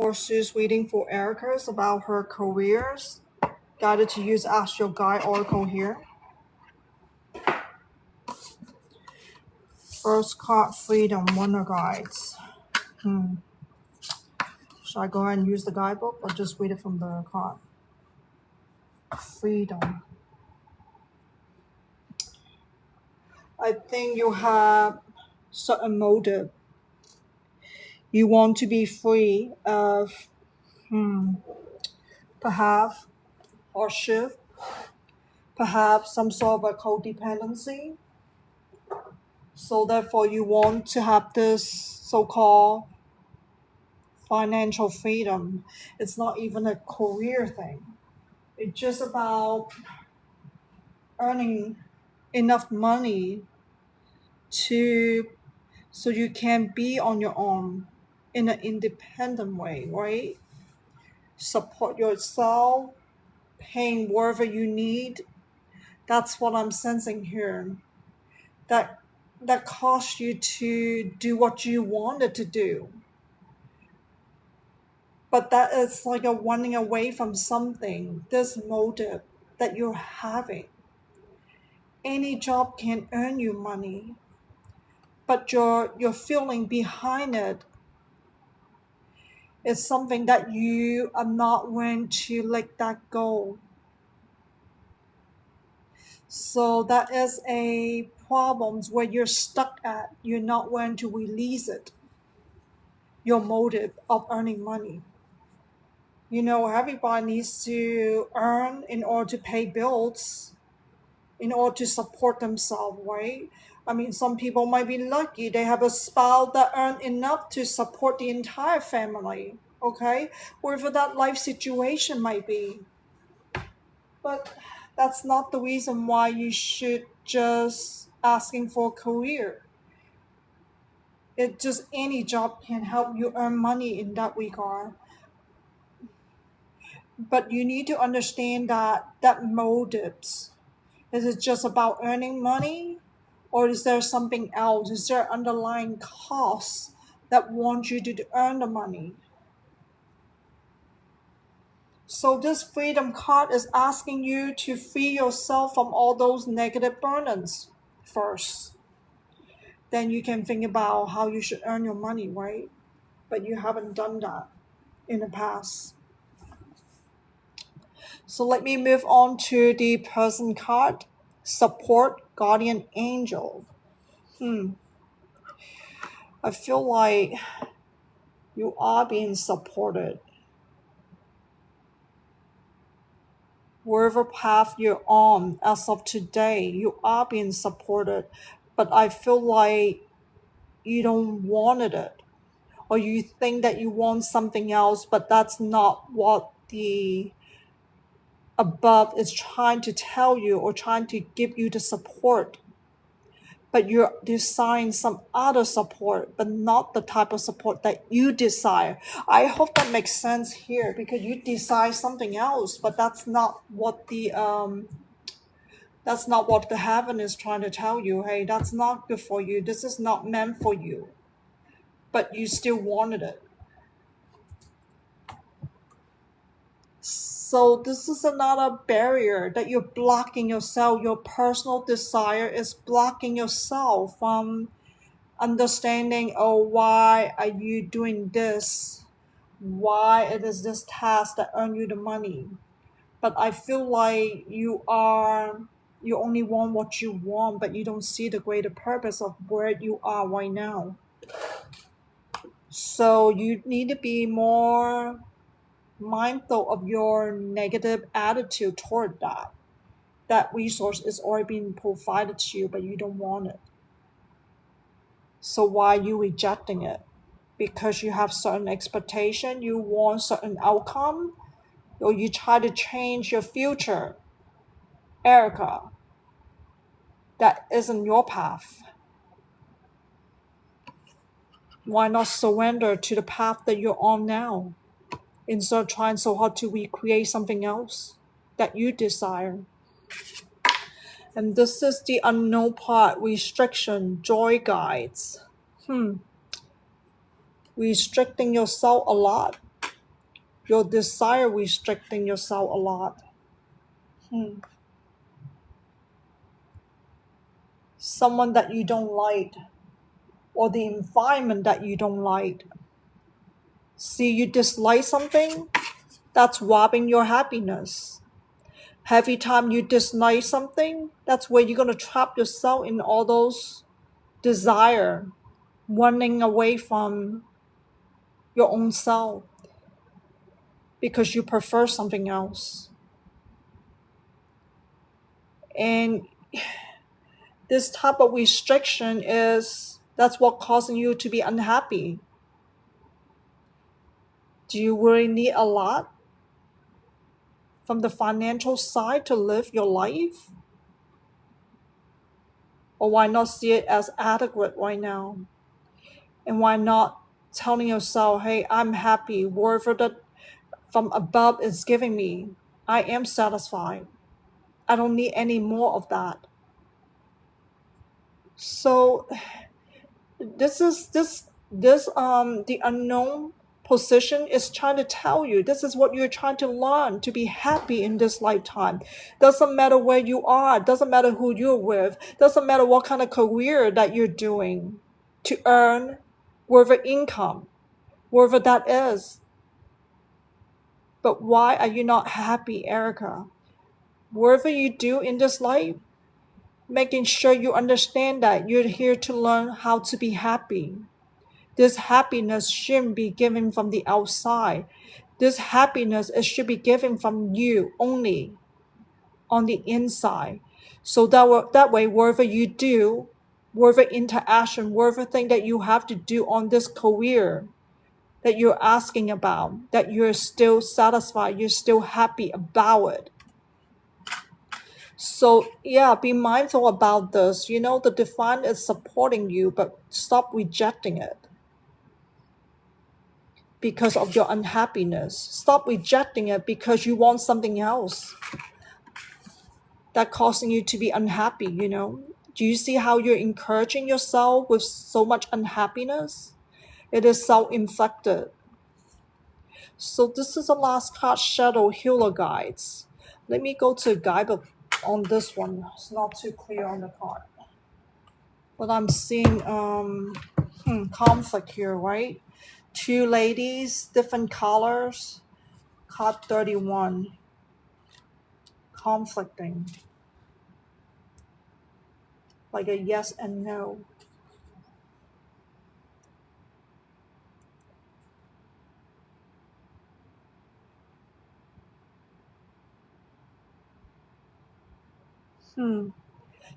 Horses reading for Erica's about her careers. Guided to use Astral Guide Oracle here. First card, Freedom, Wonder Guides. Should I go ahead and use the guidebook or just read it from the card? Freedom. I think you have certain motive. You want to be free of perhaps hardship, perhaps some sort of a codependency. So therefore you want to have this so-called financial freedom. It's not even a career thing. It's just about earning enough money so you can be on your own in an independent way, right? Support yourself, paying whatever you need. That's what I'm sensing here. That caused you to do what you wanted to do. But that is like a running away from something, this motive that you're having. Any job can earn you money, but your feeling behind it is something that you are not willing to let that go. So that is a problem where you're stuck at. You're not willing to release it. Your motive of earning money. Everybody needs to earn in order to pay bills, in order to support themselves, right? I mean, some people might be lucky. They have a spouse that earns enough to support the entire family, okay? Whatever that life situation might be. But that's not the reason why you should just asking for a career. It just any job can help you earn money in that regard. But you need to understand that motives. Is it just about earning money? Or is there something else? Is there underlying cause that wants you to earn the money? So this freedom card is asking you to free yourself from all those negative burdens first. Then you can think about how you should earn your money, right? But you haven't done that in the past. So let me move on to the person card. Support Guardian Angel. I feel like you are being supported. Wherever path you're on as of today, you are being supported. But I feel like you don't want it. Or you think that you want something else, but that's not what the above is trying to tell you or trying to give you the support. But you're desiring some other support, but not the type of support that you desire. I hope that makes sense here, because you desire something else, but that's not what the heaven is trying to tell you. Hey, that's not good for you. This is not meant for you. But you still wanted it. So this is another barrier that you're blocking yourself. Your personal desire is blocking yourself from understanding, why are you doing this? Why it is this task that earn you the money? But I feel like you only want what you want, but you don't see the greater purpose of where you are right now. So you need to be more mindful of your negative attitude toward that. That resource is already being provided to you, but you don't want it. So why are you rejecting it? Because you have certain expectation, you want certain outcome, or you try to change your future. Erica, that isn't your path. Why not surrender to the path that you're on now, instead of trying so hard to recreate something else that you desire? And this is the unknown part, restriction, joy guides. Restricting yourself a lot. Your desire restricting yourself a lot. Hmm. Someone that you don't like, or the environment that you don't like. See, you dislike something, that's robbing your happiness. Every time you dislike something, that's where you're going to trap yourself in all those desire, running away from your own self because you prefer something else. And this type of restriction that's what causing you to be unhappy. Do you really need a lot from the financial side to live your life? Or why not see it as adequate right now? And why not telling yourself, hey, I'm happy, whatever that from above is giving me, I am satisfied. I don't need any more of that. So the unknown position is trying to tell you this is what you're trying to learn to be happy in this lifetime. Doesn't matter where you are, doesn't matter who you're with, doesn't matter what kind of career that you're doing to earn whatever income, whatever that is. But why are you not happy, Erica? Whatever you do in this life, making sure you understand that you're here to learn how to be happy. This happiness shouldn't be given from the outside. This happiness it should be given from you only on the inside. So that way, whatever you do, whatever interaction, whatever thing that you have to do on this career that you're asking about, that you're still satisfied, you're still happy about it. So yeah, be mindful about this. The divine is supporting you, but stop rejecting it because of your unhappiness. Stop rejecting it because you want something else that causing you to be unhappy. Do you see how you're encouraging yourself with so much unhappiness? It is self-inflicted. So this is the last card, Shadow Healer Guides. Let me go to a guidebook on this one. It's not too clear on the card. But I'm seeing conflict here, right? Two ladies, different colors. Card 31. Conflicting. Like a yes and no.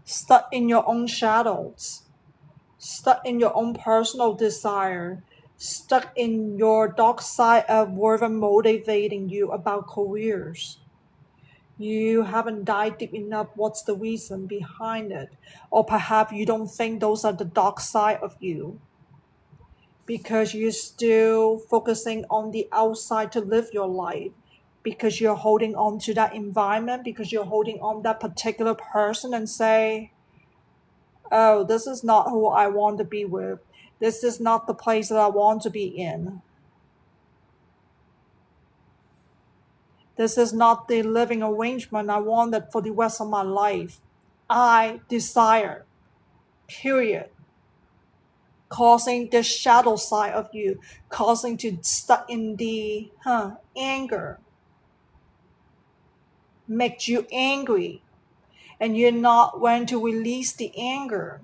Stuck in your own shadows. Stuck in your own personal desire. Stuck in your dark side of whatever motivating you about careers. You haven't dived deep enough. What's the reason behind it? Or perhaps you don't think those are the dark side of you because you're still focusing on the outside to live your life, because you're holding on to that environment, because you're holding on that particular person and say, oh, this is not who I want to be with. This is not the place that I want to be in. This is not the living arrangement I wanted for the rest of my life. I desire, period. Causing the shadow side of you, causing to stuck in the anger, makes you angry, and you're not going to release the anger.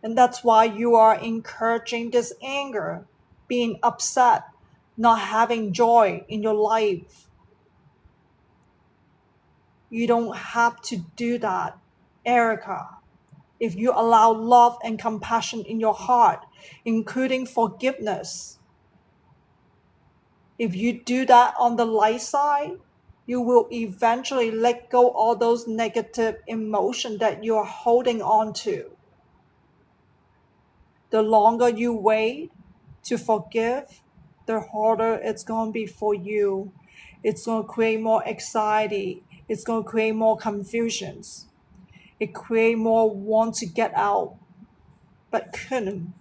And that's why you are encouraging this anger, being upset, not having joy in your life. You don't have to do that, Erica. If you allow love and compassion in your heart, including forgiveness, if you do that on the light side, you will eventually let go all those negative emotions that you're holding on to. The longer you wait to forgive, the harder it's going to be for you. It's going to create more anxiety. It's going to create more confusions. It create more want to get out, but couldn't.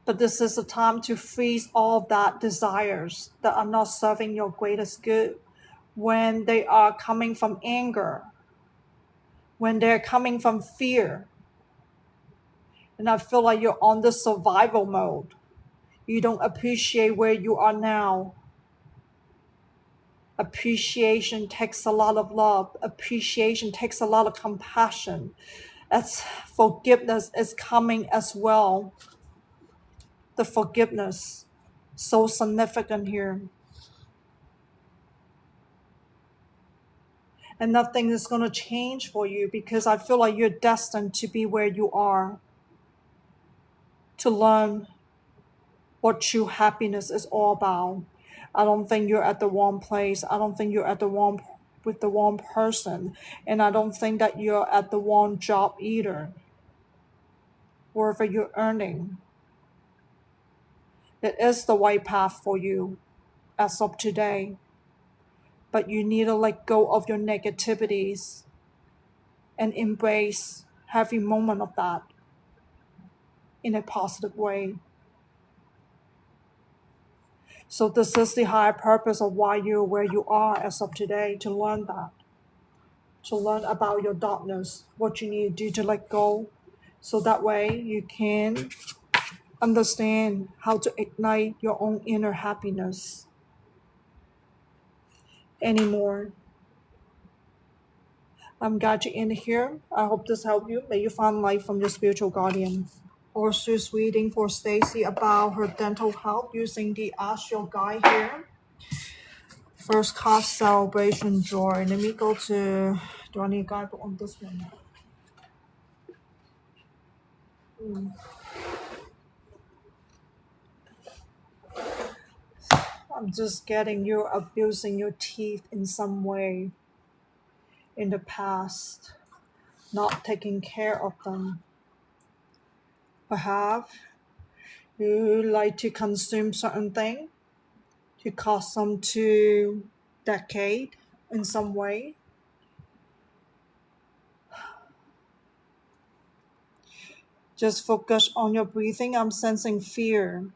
But this is a time to freeze all of that desires that are not serving your greatest good. When they are coming from anger, when they're coming from fear, and I feel like you're on the survival mode. You don't appreciate where you are now. Appreciation takes a lot of love. Appreciation takes a lot of compassion. As forgiveness is coming as well. The forgiveness, so significant here. And nothing is going to change for you because I feel like you're destined to be where you are, to learn what true happiness is all about. I don't think you're at the wrong place. I don't think you're at the wrong with the wrong person. And I don't think that you're at the wrong job either. Wherever you're earning, it is the right path for you as of today. But you need to let go of your negativities and embrace every moment of that in a positive way. So this is the higher purpose of why you're where you are as of today, to learn that. To learn about your darkness, what you need to do to let go. So that way you can understand how to ignite your own inner happiness anymore. I'm glad you're in here. I hope this helped you. May you find light from your spiritual guardian. Also, reading for Staci about her dental health using the astral guide here. First card, celebration, joy. Let me go to. Do I need a guidebook on this one? I'm just getting you abusing your teeth in some way in the past, not taking care of them. Perhaps you like to consume certain thing to cause them to decade in some way. Just focus on your breathing. I'm sensing fear.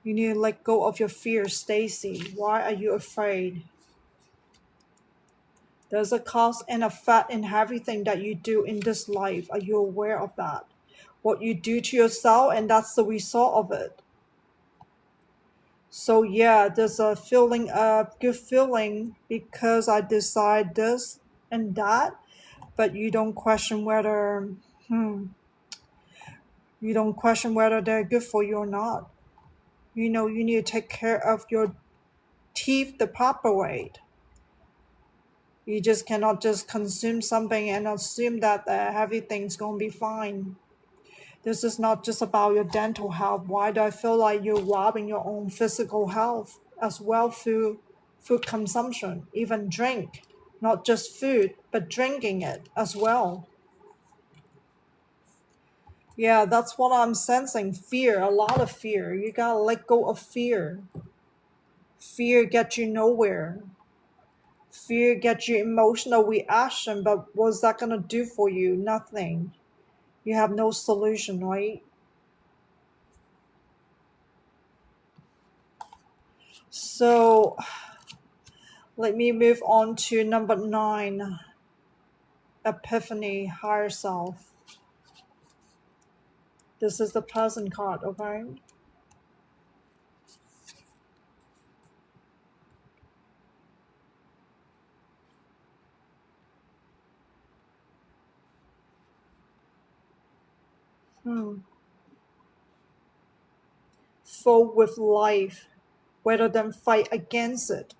You need to let go of your fear, Staci. Why are you afraid? There's a cause and effect in everything that you do in this life. Are you aware of that? What you do to yourself, and that's the result of it. So yeah, there's a feeling, a good feeling because I decide this and that, but you don't question whether, you don't question whether they're good for you or not. You know, you need to take care of your teeth the proper way. You just cannot just consume something and assume that everything's going to be fine. This is not just about your dental health. Why do I feel like you're robbing your own physical health as well through food consumption, even drink, not just food, but drinking it as well. Yeah, that's what I'm sensing. Fear, a lot of fear. You gotta let go of fear. Fear gets you nowhere. Fear gets you emotional reaction, but what's that gonna do for you? Nothing. You have no solution, right? So let me move on to number 9, Epiphany, higher self. This is the present card, okay? Flow with life rather than fight against it.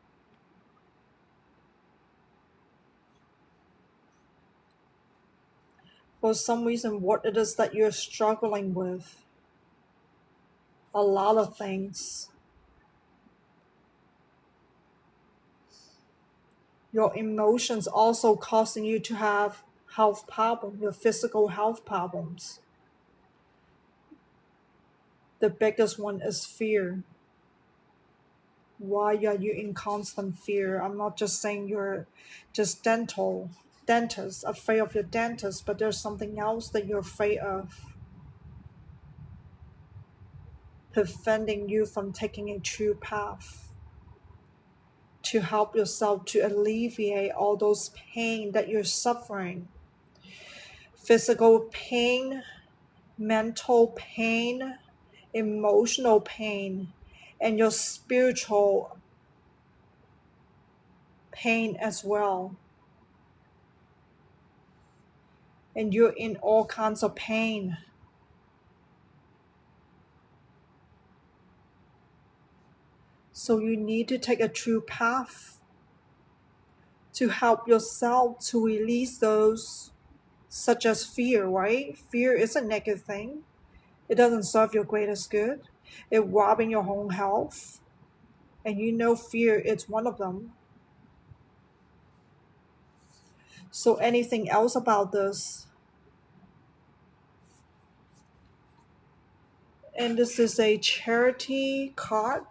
For some reason, what it is that you're struggling with. A lot of things. Your emotions also causing you to have health problems, your physical health problems. The biggest one is fear. Why are you in constant fear? I'm not just saying you're just dentist, afraid of your dentist, but there's something else that you're afraid of. preventing you from taking a true path to help yourself to alleviate all those pain that you're suffering. Physical pain, mental pain, emotional pain, and your spiritual pain as well. And you're in all kinds of pain. So you need to take a true path to help yourself to release those, such as fear, right? Fear is a negative thing. It doesn't serve your greatest good. It's robbing your own health. And you know fear is one of them. So anything else about this? And this is a charity card.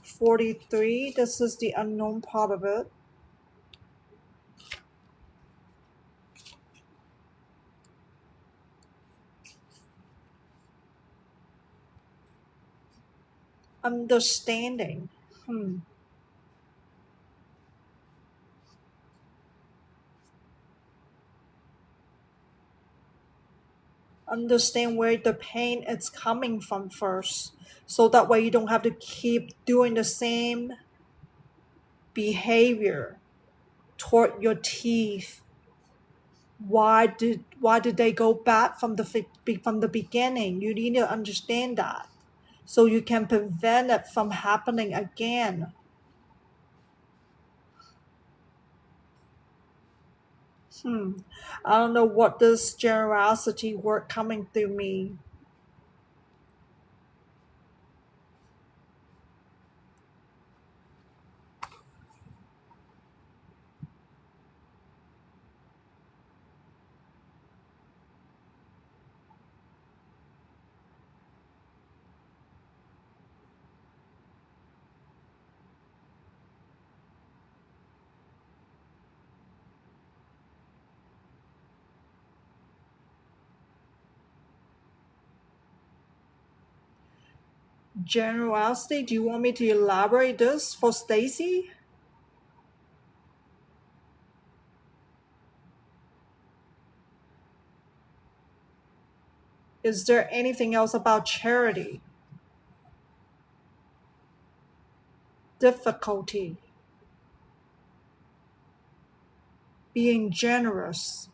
43. This is the unknown part of it. Understanding. Understand where the pain is coming from first. So that way you don't have to keep doing the same behavior toward your teeth. Why did they go bad from the beginning? You need to understand that so you can prevent it from happening again. I don't know what this generosity word coming through me. Generosity. Do you want me to elaborate this for Stacy? Is there anything else about charity? Difficulty. Being generous.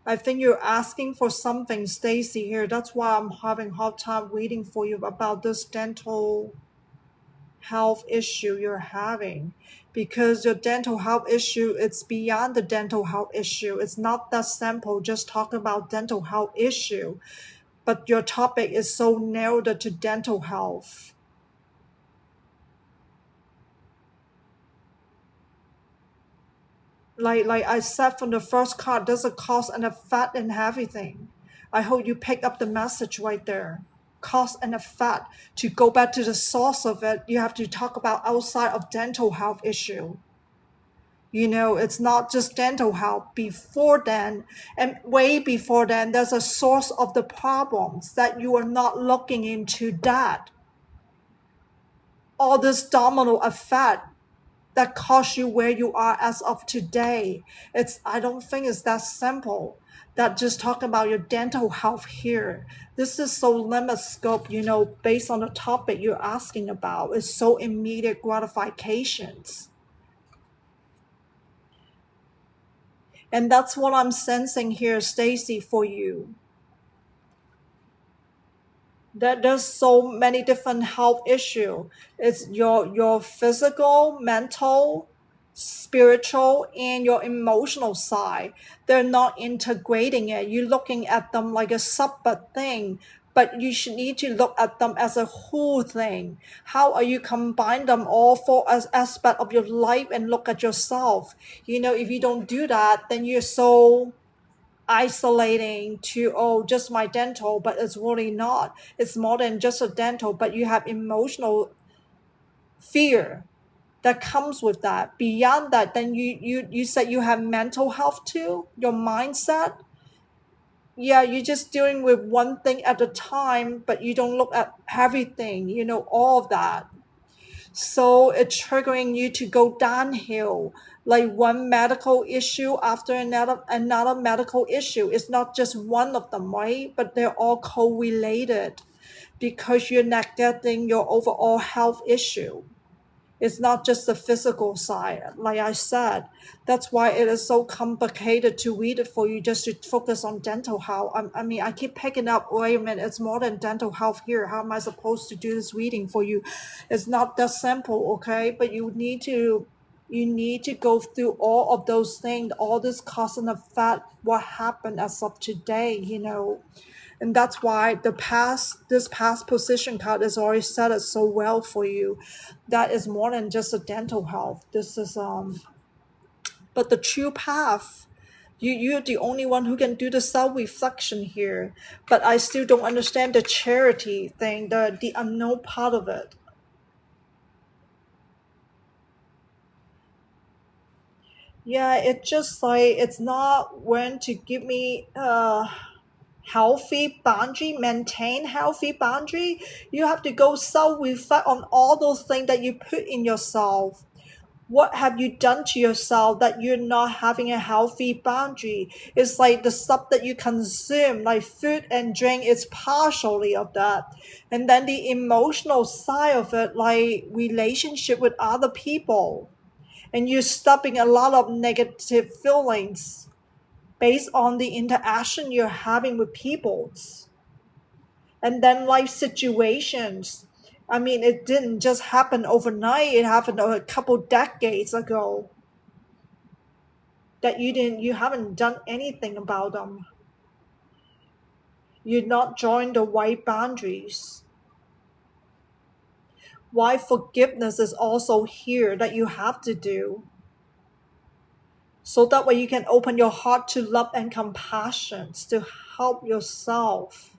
I think you're asking for something, Stacy, here. That's why I'm having a hard time reading for you about this dental health issue you're having. Because your dental health issue, it's beyond the dental health issue. It's not that simple, just talk about dental health issue. But your topic is so narrowed to dental health. Like I said from the first card, there's a cause and effect in everything. I hope you pick up the message right there. Cause and effect. To go back to the source of it, you have to talk about outside of dental health issue. It's not just dental health. Before then, and way before then, there's a source of the problems that you are not looking into that. All this domino effect that caused you where you are as of today. I don't think it's that simple. That just talk about your dental health here. This is so limited scope, based on the topic you're asking about. It's so immediate gratifications. And that's what I'm sensing here, Stacy, for you. That there's so many different health issues. It's your physical, mental, spiritual, and your emotional side. They're not integrating it. You're looking at them like a separate thing, but you should need to look at them as a whole thing. How are you combine them all for as aspect of your life and look at yourself? If you don't do that, then you're so isolating to, oh, just my dental, but it's really not. It's more than just a dental, but you have emotional fear that comes with that. Beyond that, then you said you have mental health too, your mindset. Yeah, you're just dealing with one thing at a time, but you don't look at everything, all of that. So it's triggering you to go downhill, like one medical issue after another medical issue. It's not just one of them, right? But they're all correlated because you're neglecting your overall health issue. It's not just the physical side. Like I said, that's why it is so complicated to read it for you just to focus on dental health. I mean, I keep picking up, wait a minute, it's more than dental health here. How am I supposed to do this reading for you? It's not that simple, okay? But you need to go through all of those things, all this cause and effect, what happened as of today. And that's why this past position card has already set it so well for you. That is more than just a dental health. This is but the true path. You're the only one who can do the self-reflection here. But I still don't understand the charity thing, the unknown part of it. Yeah, it's just like it's not when to give me healthy boundary, maintain healthy boundary. You have to go self-reflect on all those things that you put in yourself. What have you done to yourself that you're not having a healthy boundary? It's like the stuff that you consume, like food and drink, is partially of that. And then the emotional side of it, like relationship with other people. And you're stopping a lot of negative feelings based on the interaction you're having with people. And then life situations. I mean, it didn't just happen overnight. It happened a couple decades ago that you haven't done anything about them. You're not drawing the right boundaries. Why forgiveness is also here that you have to do. So that way you can open your heart to love and compassion to help yourself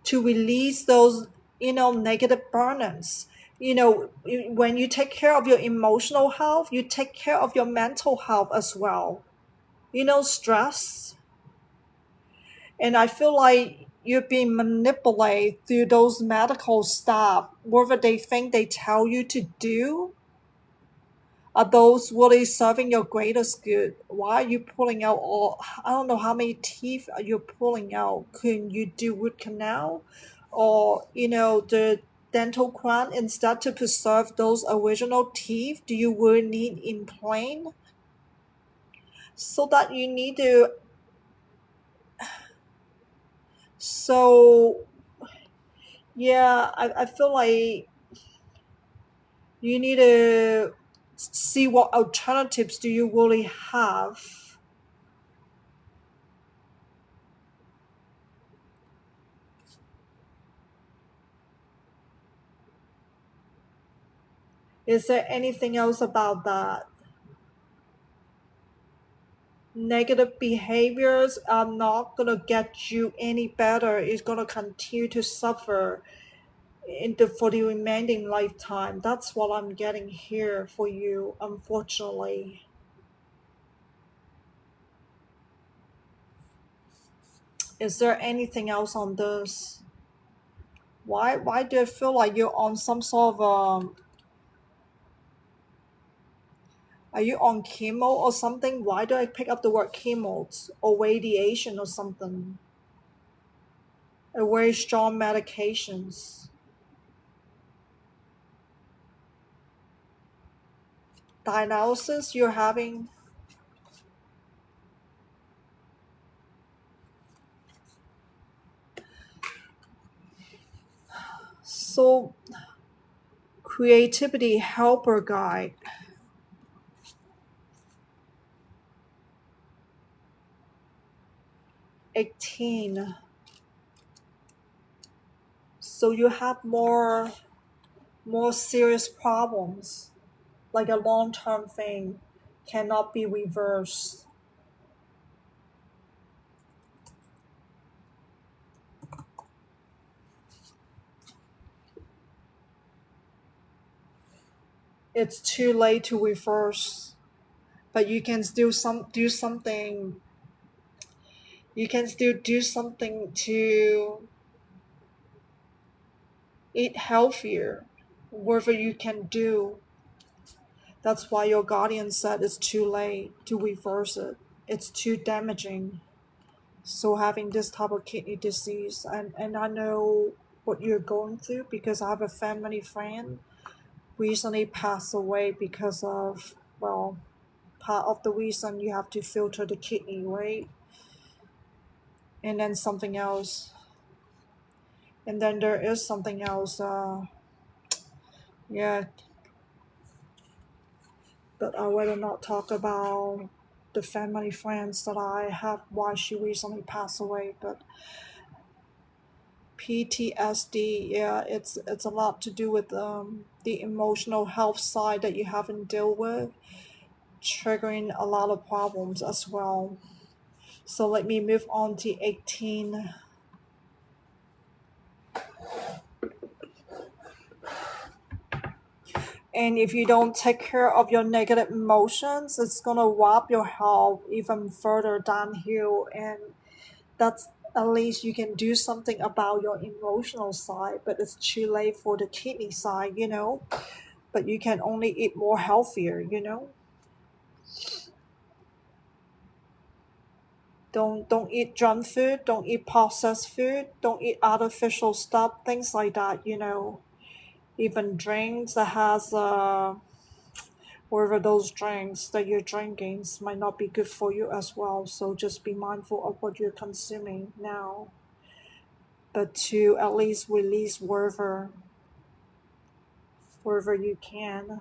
to release those negative burdens. When you take care of your emotional health, you take care of your mental health as well. Stress. And I feel like you're being manipulated through those medical staff, whatever they think they tell you to do. Are those really serving your greatest good? Why are you pulling out all, I don't know how many teeth are you pulling out? Can you do root canal? Or, the dental crown, instead to preserve those original teeth, do you really need implant? So that you need to, so yeah, I feel like you need to see what alternatives do you really have. Is there anything else about that? Negative behaviors are not going to get you any better. It's going to continue to suffer for the remaining lifetime. That's what I'm getting here for you, unfortunately. Is there anything else on this? Why do I feel like you're on some sort of are you on chemo or something? Why do I pick up the word chemo or radiation or something? A very strong medications. Diagnosis you're having. So creativity helper guide 18. So you have more serious problems, like a long-term thing cannot be reversed. it's too late to reverse, but you can still do something. You can still do something to eat healthier, whatever you can do. That's why your guardian said it's too late to reverse it. It's too damaging. So having this type of kidney disease, and I know what you're going through because I have a family friend recently passed away because of, well, part of the reason you have to filter the kidney, right? And then something else. And then there is something else, yeah, but I rather not talk about the family friends that I have why she recently passed away. But PTSD, yeah, it's a lot to do with the emotional health side that you haven't dealt with, triggering a lot of problems as well. So let me move on to 18. And if you don't take care of your negative emotions, it's gonna rob your health even further downhill. And that's at least you can do something about your emotional side, but it's too late for the kidney side. But you can only eat more healthier. Don't eat junk food, don't eat processed food, don't eat artificial stuff, things like that. Even drinks that has whatever those drinks that you're drinking might not be good for you as well. So just be mindful of what you're consuming now. But to at least release wherever you can.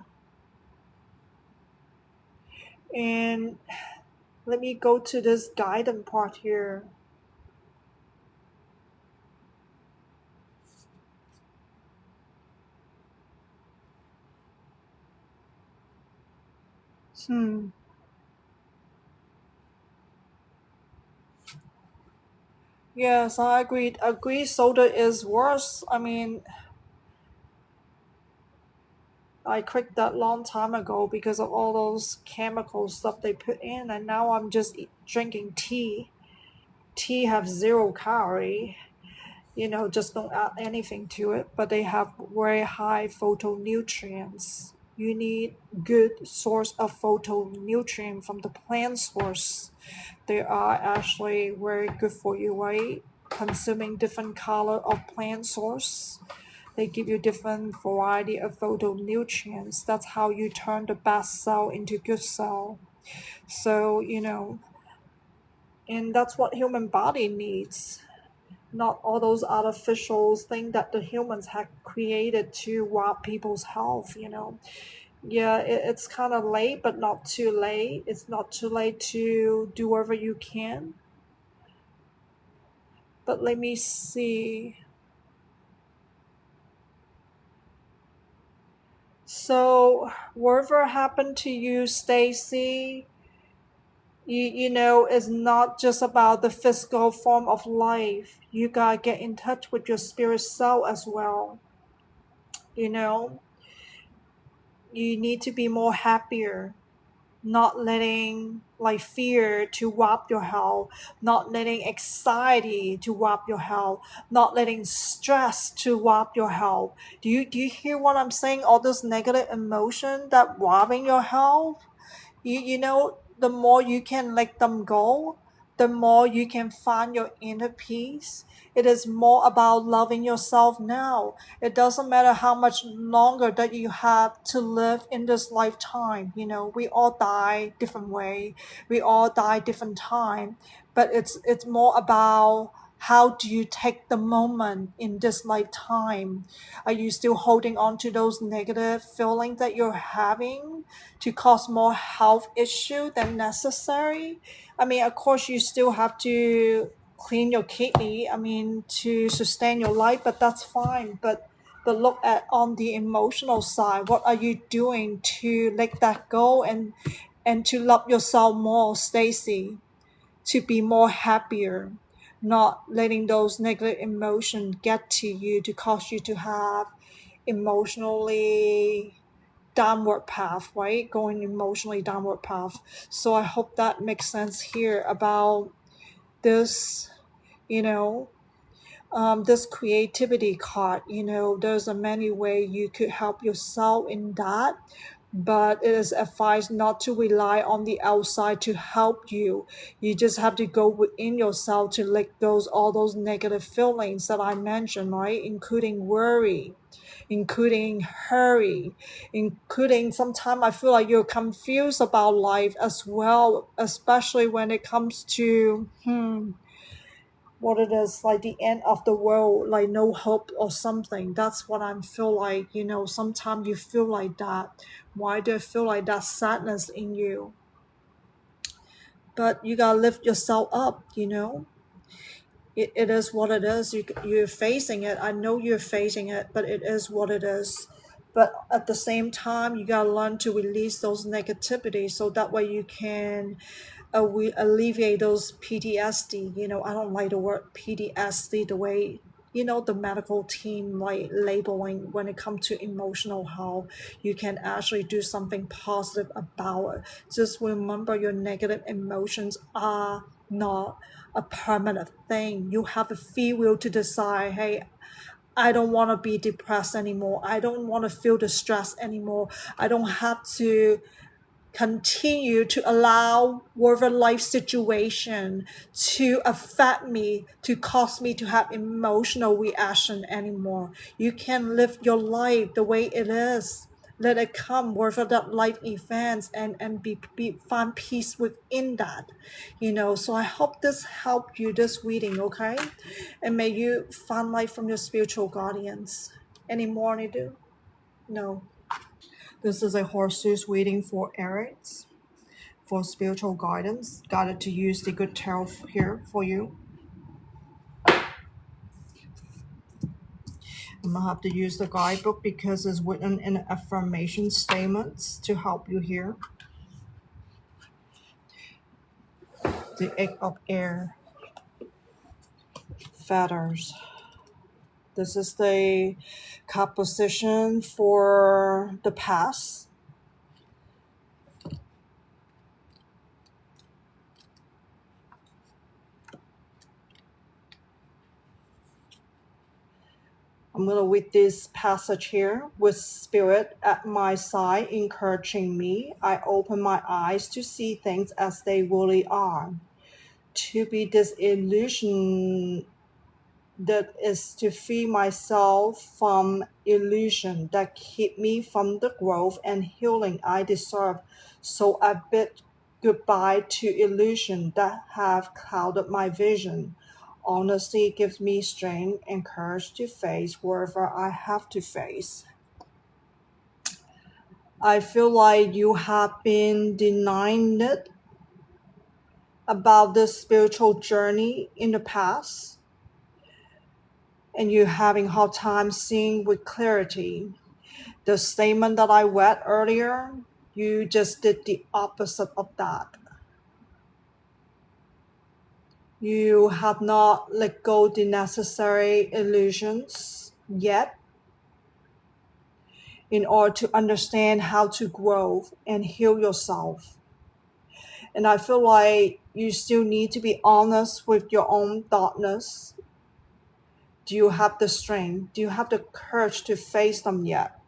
And let me go to this guidance part here. Hmm. Yes, I agreed. Agree soda is worse. I mean, I quit that long time ago because of all those chemical stuff they put in, and now I'm just drinking tea. Tea have 0 calorie. Just don't add anything to it, but they have very high phytonutrients. You need good source of phytonutrient from the plant source. They are actually very good for you, right? Consuming different color of plant source. They give you different variety of phytonutrients. That's how you turn the bad cell into good cell. So, and that's what human body needs, not all those artificial things that the humans have created to rob people's health. Yeah, it's kind of late, but not too late. It's not too late to do whatever you can. But let me see. So, whatever happened to you, Stacy, is not just about the physical form of life. You gotta get in touch with your spirit self as well. You know, you need to be more happier, not letting like fear to rob your health, not letting anxiety to rob your health, not letting stress to rob your health. Do you hear what I'm saying? All those negative emotion that robbing your health. The more you can let them go, the more you can find your inner peace. It is more about loving yourself now. It doesn't matter how much longer that you have to live in this lifetime. We all die different way. We all die different time. But it's more about how do you take the moment in this lifetime. Are you still holding on to those negative feelings that you're having to cause more health issue than necessary? I mean, of course, you still have to clean your kidney. I mean, to sustain your life, but that's fine. But look at on the emotional side. What are you doing to let that go and to love yourself more, Stacy? To be more happier, not letting those negative emotions get to you to cause you to have emotionally downward path, right? Going emotionally downward path. So I hope that makes sense here about this, you know, this creativity card. There's a many way you could help yourself in that, but it is advised not to rely on the outside to help you. You just have to go within yourself to let all those negative feelings that I mentioned, right? Including worry, including hurry, including sometimes I feel like you're confused about life as well, especially when it comes to what it is, like the end of the world, like no hope or something. That's what I feel like. Sometimes you feel like that. Why do you feel like that sadness in you? But you gotta lift yourself up. It is what it is. You're facing it. I know you're facing it, but it is what it is. But at the same time, you gotta learn to release those negativity so that way you can we alleviate those PTSD. I don't like the word PTSD the way the medical team like labeling when it comes to emotional health. You can actually do something positive about it. Just remember your negative emotions are not a permanent thing. You have a free will to decide, hey, I don't want to be depressed anymore. I don't want to feel the stress anymore. I don't have to continue to allow whatever life situation to affect me, to cause me to have emotional reaction anymore. You can live your life the way it is. Let it come whatever that life events, and find peace within that. So I hope this helped you, this reading, okay? And may you find life from your spiritual guardians. Any more to do? No. This is a horses reading for Aries, for spiritual guidance, guided to use the good tarot here for you. I'm gonna have to use the guidebook because it's written in affirmation statements to help you here. The Eight of Air, feathers. This is the composition for the past. I'm going to read this passage here. With spirit at my side encouraging me, I open my eyes to see things as they really are. To be disillusioned, that is to free myself from illusion that keep me from the growth and healing I deserve. So I bid goodbye to illusion that have clouded my vision. Honesty gives me strength and courage to face wherever I have to face. I feel like you have been denying it about this spiritual journey in the past, and you're having a hard time seeing with clarity. The statement that I read earlier, you just did the opposite of that. You have not let go the necessary illusions yet in order to understand how to grow and heal yourself. And I feel like you still need to be honest with your own thoughtness. Do you have the strength? Do you have the courage to face them yet?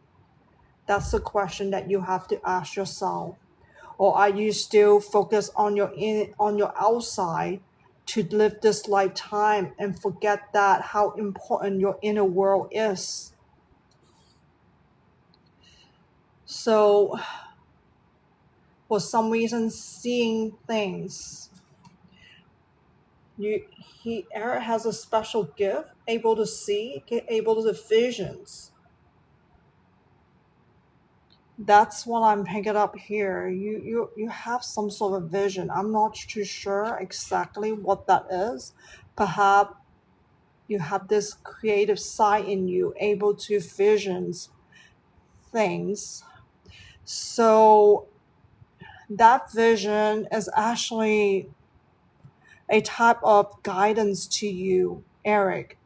That's the question that you have to ask yourself. Or are you still focused on your outside to live this lifetime and forget that how important your inner world is? So for some reason, seeing things, Eric has a special gift, able to see, able to see visions. That's what I'm picking up here. You have some sort of vision. I'm not too sure exactly what that is. Perhaps you have this creative side in you, able to visions things. So that vision is actually a type of guidance to you, Eric.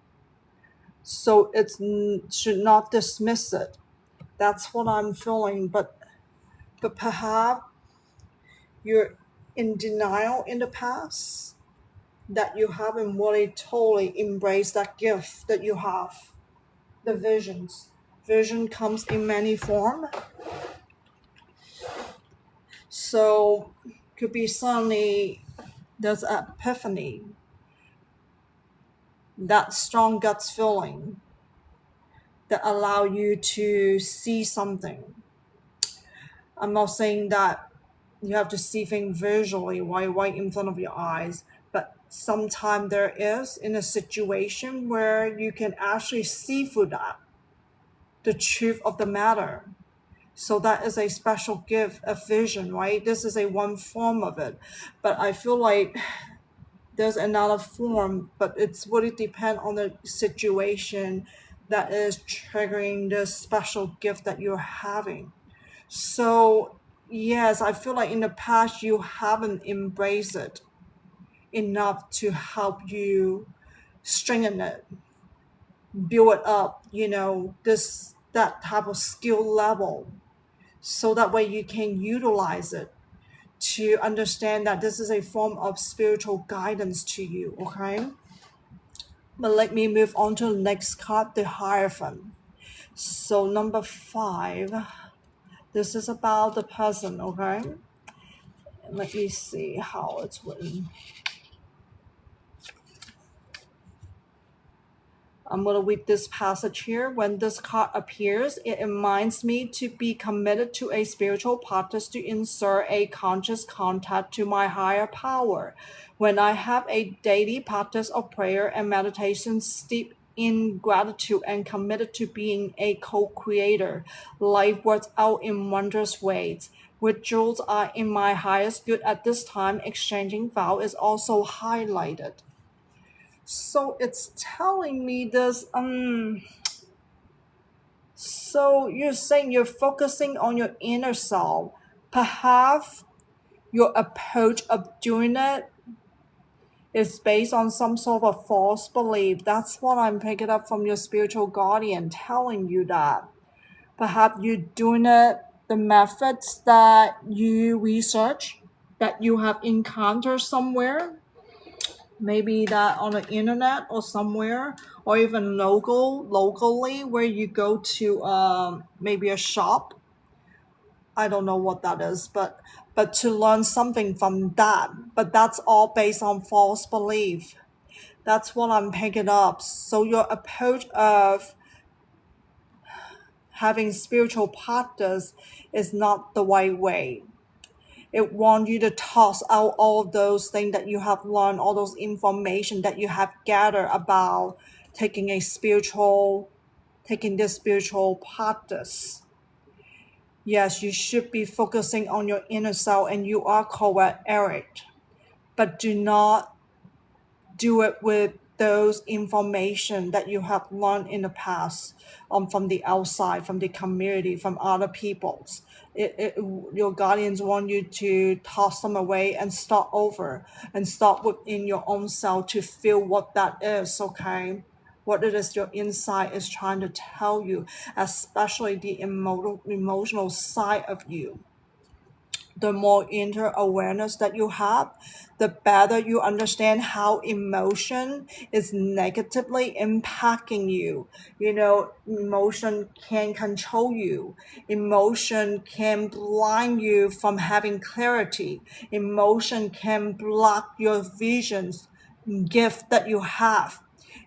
So it should not dismiss it. That's what I'm feeling. But but perhaps you're in denial in the past, that you haven't really totally embraced that gift that you have, the visions. Vision comes in many forms. So could be suddenly there's an epiphany, that strong guts feeling that allow you to see something. I'm not saying that you have to see things visually right in front of your eyes, but sometimes there is in a situation where you can actually see through that the truth of the matter. So that is a special gift of vision, right? This is a one form of it, but I feel like there's another form, but it's really depend on the situation that is triggering the special gift that you're having. So yes, I feel like in the past you haven't embraced it enough to help you strengthen it, build it up, this that type of skill level, so that way you can utilize it to understand that this is a form of spiritual guidance to you, okay? But let me move on to the next card, the Hierophant. So number 5, this is about the person, okay? Let me see how it's written. I'm going to read this passage here. When this card appears, it reminds me to be committed to a spiritual practice to insert a conscious contact to my higher power. When I have a daily practice of prayer and meditation steeped in gratitude and committed to being a co-creator, life works out in wondrous ways. Rituals are in my highest good at this time. Exchanging vow is also highlighted. So it's telling me this, so you're saying you're focusing on your inner self. Perhaps your approach of doing it is based on some sort of false belief. That's what I'm picking up from your spiritual guardian telling you that. Perhaps you're doing it, the methods that you research, that you have encountered somewhere, maybe that on the internet or somewhere, or even locally where you go to maybe a shop. I don't know what that is, but to learn something from that. But that's all based on false belief. That's what I'm picking up. So your approach of having spiritual practice is not the right way. It wants you to toss out all of those things that you have learned, all those information that you have gathered about taking this spiritual practice. Yes, you should be focusing on your inner self, and you are correct, Eric. But do not do it with those information that you have learned in the past, from the outside, from the community, from other peoples. Your guardians want you to toss them away and start over and start within your own self to feel what that is, okay? What it is your inside is trying to tell you, especially the emotional side of you. The more inner awareness that you have, the better you understand how emotion is negatively impacting you. Emotion can control you. Emotion can blind you from having clarity. Emotion can block your visions, gift that you have.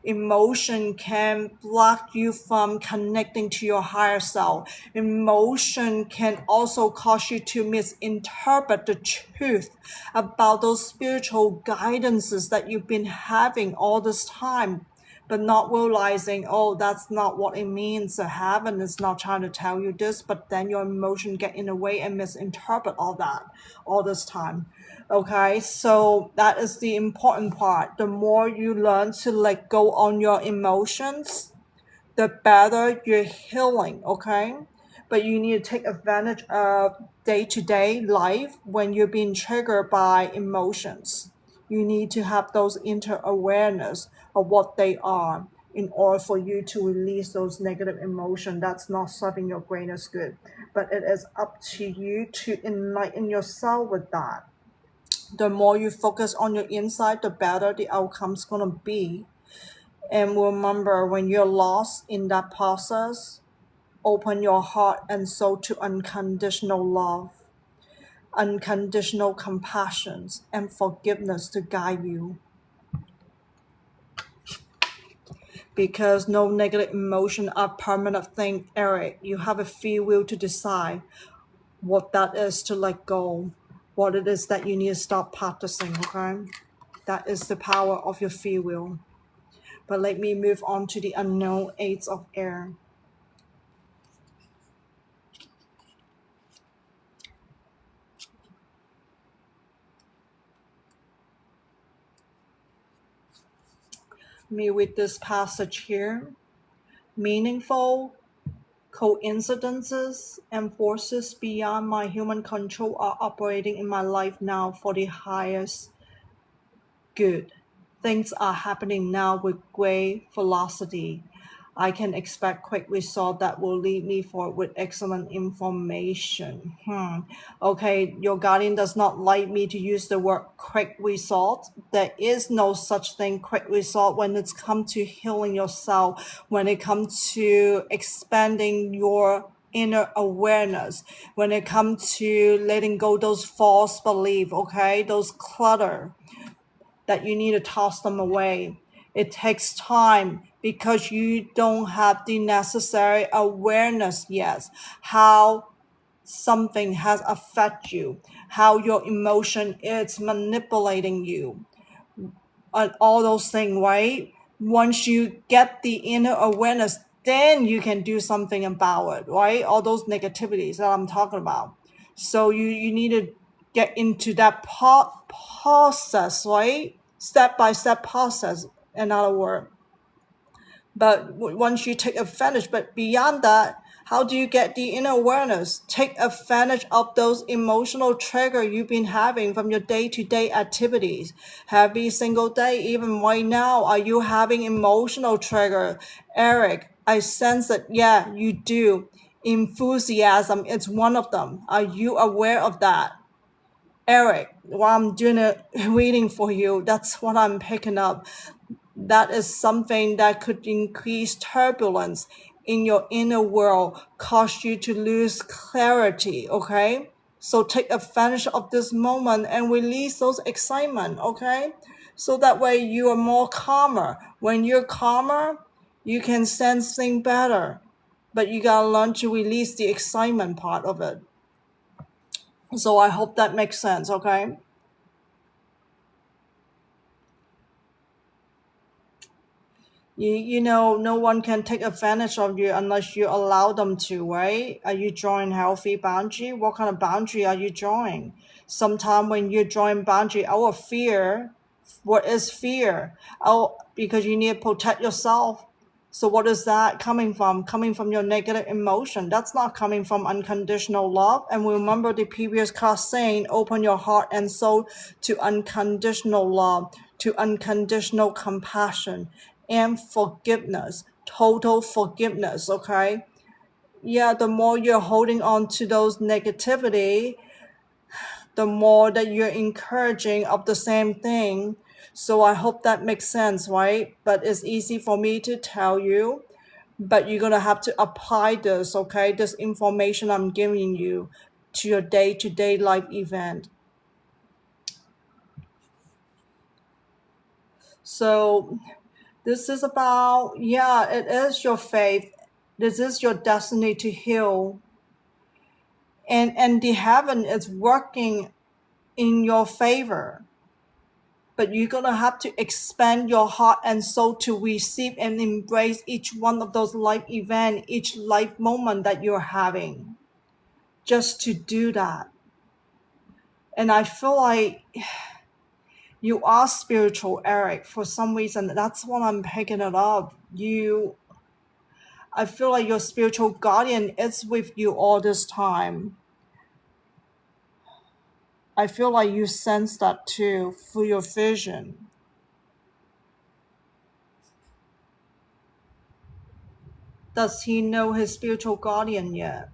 Emotion can block you from connecting to your higher self. Emotion can also cause you to misinterpret the truth about those spiritual guidances that you've been having all this time, but not realizing, oh, that's not what it means. The heaven is not trying to tell you this, but then your emotion get in the way and misinterpret all that all this time. Okay, so that is the important part. The more you learn to let go on your emotions, the better you're healing, okay? But you need to take advantage of day-to-day life when you're being triggered by emotions. You need to have those inner awareness of what they are in order for you to release those negative emotions that's not serving your greatest good. But it is up to you to enlighten yourself with that. The more you focus on your inside, the better the outcome's gonna be. And remember, when you're lost in that process, open your heart and soul to unconditional love, unconditional compassion, and forgiveness to guide you. Because no negative emotion are permanent thing, Eric. You have a free will to decide what that is to let go, what it is that you need to stop practicing, okay? That is the power of your free will. But let me move on to the unknown eights of air. Me with this passage here. Meaningful coincidences and forces beyond my human control are operating in my life now for the highest good. Things are happening now with great velocity. I can expect quick result that will lead me forward with excellent information. Okay, your guardian does not like me to use the word quick result. There is no such thing quick result when it's come to healing yourself, when it comes to expanding your inner awareness, when it comes to letting go those false beliefs, okay, those clutter that you need to toss them away. It takes time because you don't have the necessary awareness yet how something has affected you, how your emotion is manipulating you, and all those things, right? Once you get the inner awareness, then you can do something about it, right? All those negativities that I'm talking about. So you need to get into that process, right? Step by step process, in other words. But once you take advantage, but beyond that, how do you get the inner awareness? Take advantage of those emotional trigger you've been having from your day-to-day activities. Every single day, even right now, are you having emotional trigger? Eric, I sense that, yeah, you do. Enthusiasm, it's one of them. Are you aware of that? Eric, while I'm doing a reading for you, that's what I'm picking up. That is something that could increase turbulence in your inner world, cause you to lose clarity, okay? So take advantage of this moment and release those excitement, okay? So that way you are more calmer. When you're calmer, you can sense things better. But you gotta learn to release the excitement part of it. So I hope that makes sense, okay? You know, no one can take advantage of you unless you allow them to, right? Are you drawing healthy boundary? What kind of boundary are you drawing? Sometime when you're drawing boundary out of fear, what is fear? Oh, because you need to protect yourself. So what is that coming from? Coming from your negative emotion. That's not coming from unconditional love. And remember the previous class saying, open your heart and soul to unconditional love, to unconditional compassion and forgiveness, total forgiveness, okay? Yeah, the more you're holding on to those negativity, the more that you're encouraging of the same thing. So I hope that makes sense, right? But it's easy for me to tell you, but you're gonna have to apply this, okay? This information I'm giving you to your day-to-day life event. So this is about, yeah, it is your faith. This is your destiny to heal. And the heaven is working in your favor. But you're going to have to expand your heart and soul to receive and embrace each one of those life events, each life moment that you're having, just to do that. And I feel like you are spiritual, Eric, for some reason. That's what I'm picking it up. I feel like your spiritual guardian is with you all this time. I feel like you sense that too through your vision. Does he know his spiritual guardian yet?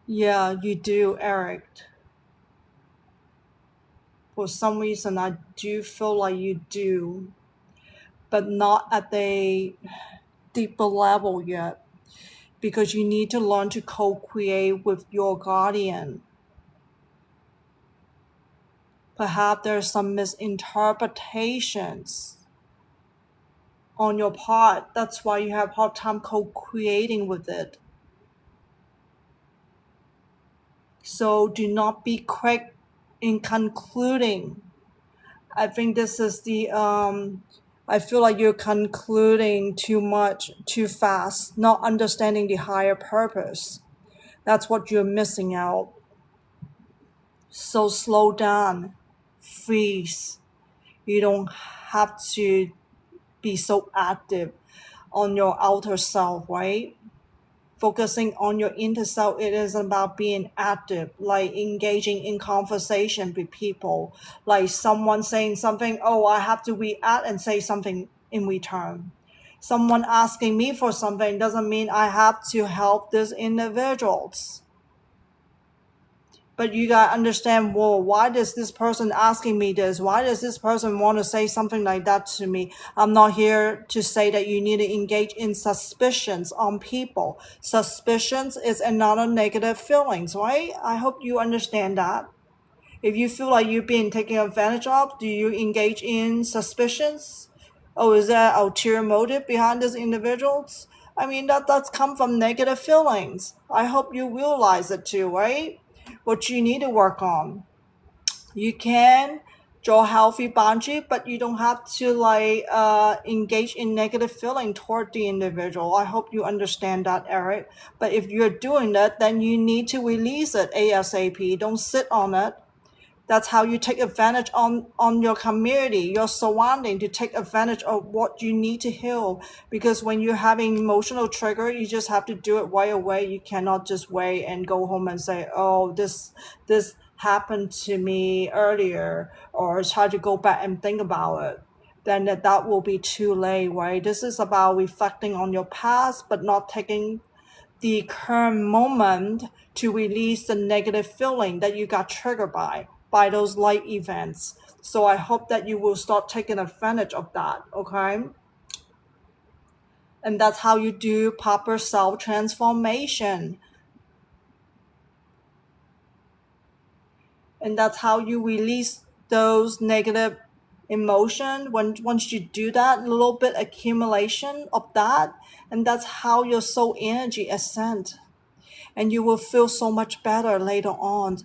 Yeah, you do, Eric. For some reason, I do feel like you do, but not at a deeper level yet, because you need to learn to co-create with your guardian. Perhaps there's some misinterpretations on your part. That's why you have hard time co-creating with it. So do not be quick in concluding. I think this is the I feel like you're concluding too much too fast, not understanding the higher purpose. That's what you're missing out. So slow down, freeze. You don't have to be so active on your outer self, right? Focusing on your inner self, it is about being active, like engaging in conversation with people, like someone saying something, oh, I have to react and say something in return. Someone asking me for something doesn't mean I have to help these individuals. But you gotta understand, well, why does this person asking me this? Why does this person want to say something like that to me? I'm not here to say that you need to engage in suspicions on people. Suspicions is another negative feelings, right? I hope you understand that. If you feel like you're being taken advantage of, do you engage in suspicions? Oh, is there ulterior motive behind these individuals? I mean, that's come from negative feelings. I hope you realize it too, right? What you need to work on. You can draw healthy boundary, but you don't have to engage in negative feeling toward the individual. I hope you understand that, Eric. But if you're doing that, then you need to release it ASAP. Don't sit on it. That's how you take advantage on your community, your surrounding, to take advantage of what you need to heal. Because when you're having emotional trigger, you just have to do it right away. You cannot just wait and go home and say, oh, this happened to me earlier, or try to go back and think about it. Then that will be too late, right? This is about reflecting on your past, but not taking the current moment to release the negative feeling that you got triggered by those life events. So I hope that you will start taking advantage of that, okay? And that's how you do proper self transformation. And that's how you release those negative emotion. Once you do that, a little bit accumulation of that, and that's how your soul energy ascend, and you will feel so much better later on.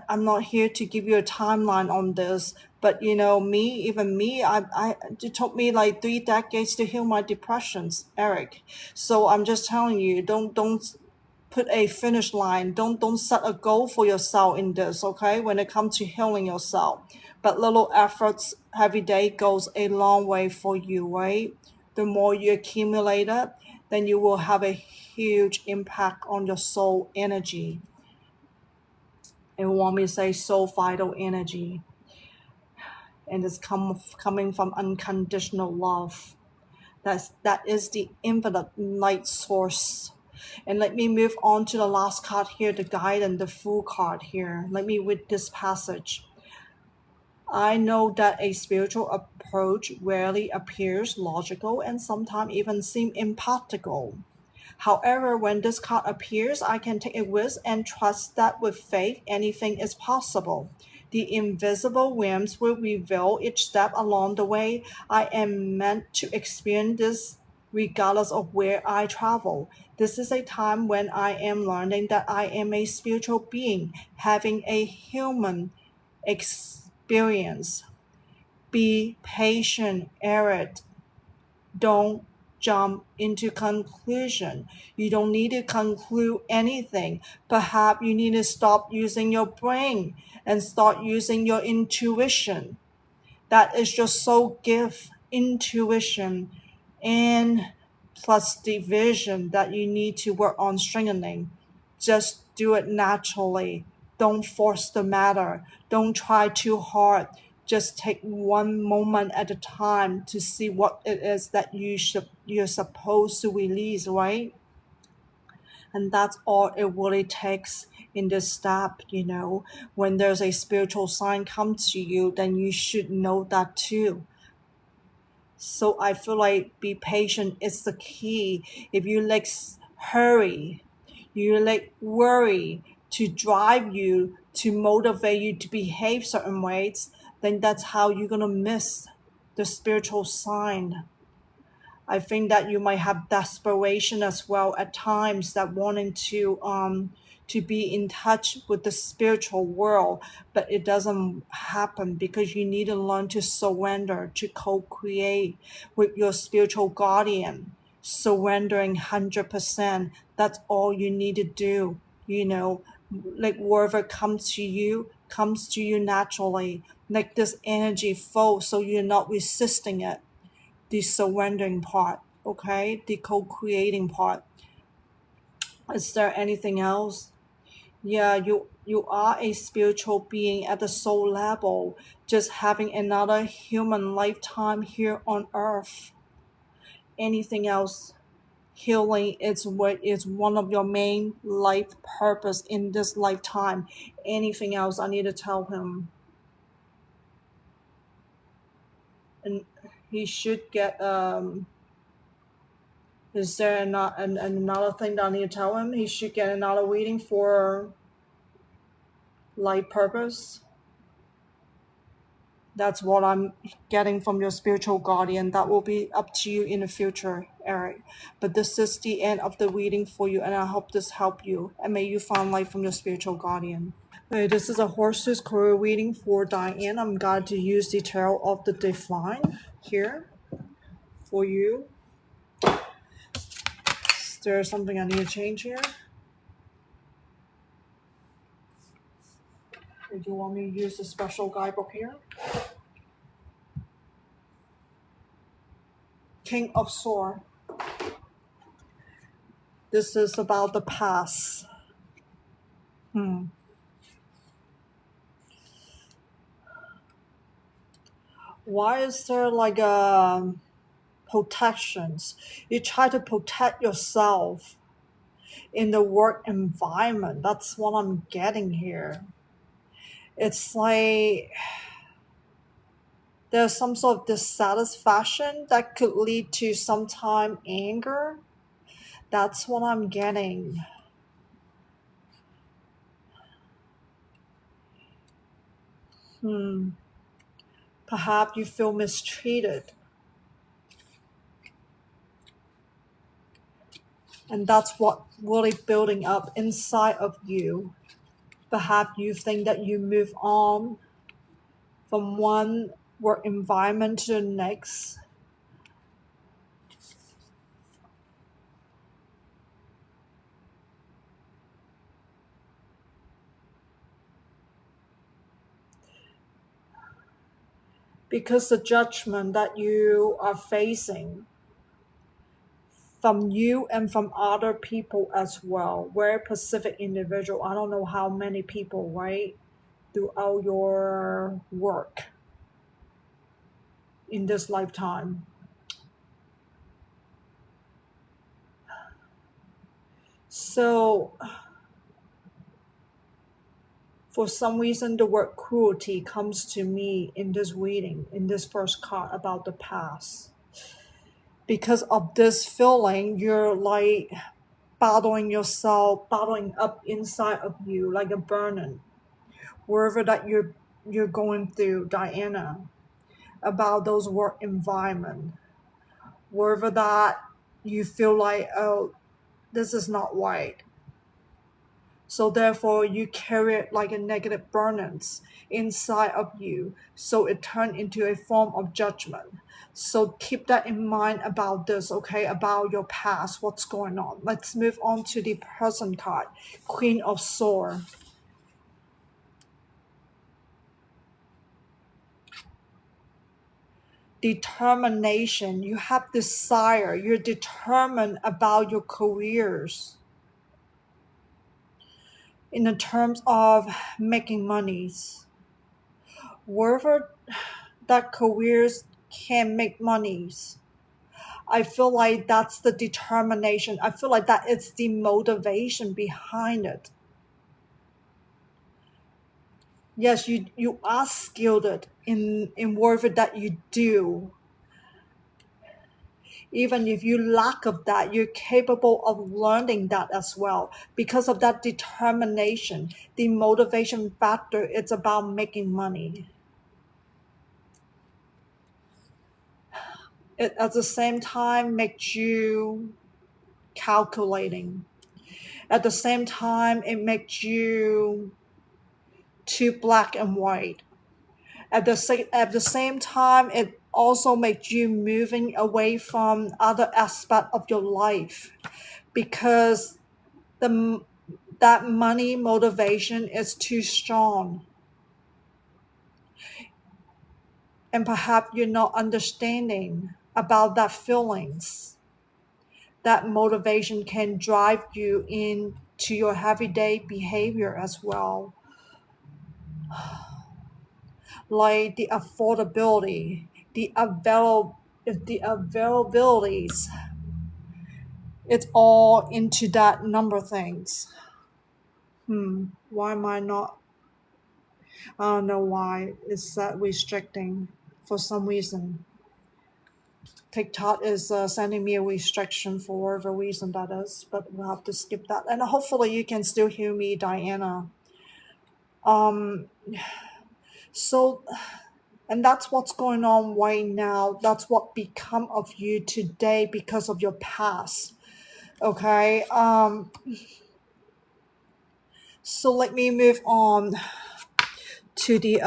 I'm not here to give you a timeline on this, but even me, it took me like 3 decades to heal my depressions, Eric. So I'm just telling you, don't put a finish line. Don't set a goal for yourself in this, okay? When it comes to healing yourself, but little efforts every day goes a long way for you, right? The more you accumulate it, then you will have a huge impact on your soul energy. And want me to say soul vital energy. And it's coming from unconditional love. That is the infinite light source. And let me move on to the last card here, the guide and the fool card here. Let me read this passage. I know that a spiritual approach rarely appears logical and sometimes even seem impractical. However, when this card appears, I can take a risk and trust that with faith, anything is possible. The invisible realms will reveal each step along the way. I am meant to experience this regardless of where I travel. This is a time when I am learning that I am a spiritual being having a human experience. Be patient, Eric. Don't jump into conclusion. You don't need to conclude anything. Perhaps you need to stop using your brain and start using your intuition. That is your soul gift, intuition, and plus the vision that you need to work on strengthening. Just do it naturally. Don't force the matter. Don't try too hard. Just take one moment at a time to see what it is that you're supposed to release, right? And that's all it really takes in this step. When there's a spiritual sign come to you, then you should know that too. So I feel like be patient is the key. If you hurry, you worry to drive you, to motivate you to behave certain ways, then that's how you're gonna miss the spiritual sign. I think that you might have desperation as well at times, that wanting to be in touch with the spiritual world, but it doesn't happen because you need to learn to surrender, to co-create with your spiritual guardian, surrendering 100%. That's all you need to do. Like whatever comes to you naturally. Like this energy flow, so you're not resisting it, the surrendering part, okay? The co-creating part. Is there anything else? Yeah, you are a spiritual being at the soul level, just having another human lifetime here on earth. Anything else? Healing is what is one of your main life purpose in this lifetime. Anything else I need to tell him? And he should get is there another thing that I need to tell him? He should get another reading for life purpose. That's what I'm getting from your spiritual guardian. That will be up to you in the future, Eric. But this is the end of the reading for you, and I hope this helped you. And may you find light from your spiritual guardian. Okay, this is a horse's career reading for Diane. I'm glad to use the tarot of the divine here for you. Is there something I need to change here? Or do you want me to use a special guidebook here? King of Swords. This is about the past. Why is there like protections? You try to protect yourself in the work environment. That's what I'm getting here. It's like there's some sort of dissatisfaction that could lead to sometime anger. That's what I'm getting. Perhaps you feel mistreated. And that's what really building up inside of you. Perhaps you think that you move on from one work environment to the next. Because the judgment that you are facing from you and from other people as well. Very specific individual. I don't know how many people, right? Throughout your work in this lifetime. So for some reason the word cruelty comes to me in this reading, in this first card about the past. Because of this feeling, you're like bottling up inside of you like a burning. Wherever that you're going through, Diana, about those work environment. Wherever that you feel like, oh, this is not right. So therefore you carry it like a negative burnings inside of you. So it turned into a form of judgment. So keep that in mind about this, okay? About your past, what's going on. Let's move on to the present card, Queen of Swords. Determination. You have desire. You're determined about your careers. In the terms of making monies, wherever that careers can make monies, I feel like that's the determination. I feel like that is the motivation behind it. Yes, you are skilled in whatever that you do. Even if you lack of that, you're capable of learning that as well. Because of that determination, the motivation factor, it's about making money. It at the same time makes you calculating. At the same time, it makes you too black and white. At the same time, it also makes you moving away from other aspect of your life, because the that money motivation is too strong, and perhaps you're not understanding about that feelings. That motivation can drive you into your everyday behavior as well, like the affordability, the availabilities. It's all into that number things. Why am I not? I don't know why it's that restricting for some reason. TikTok is sending me a restriction for whatever reason that is, but we'll have to skip that. And hopefully you can still hear me, Diana. Um, so, and that's what's going on right now. That's what become of you today because of your past. Okay. So let me move on to the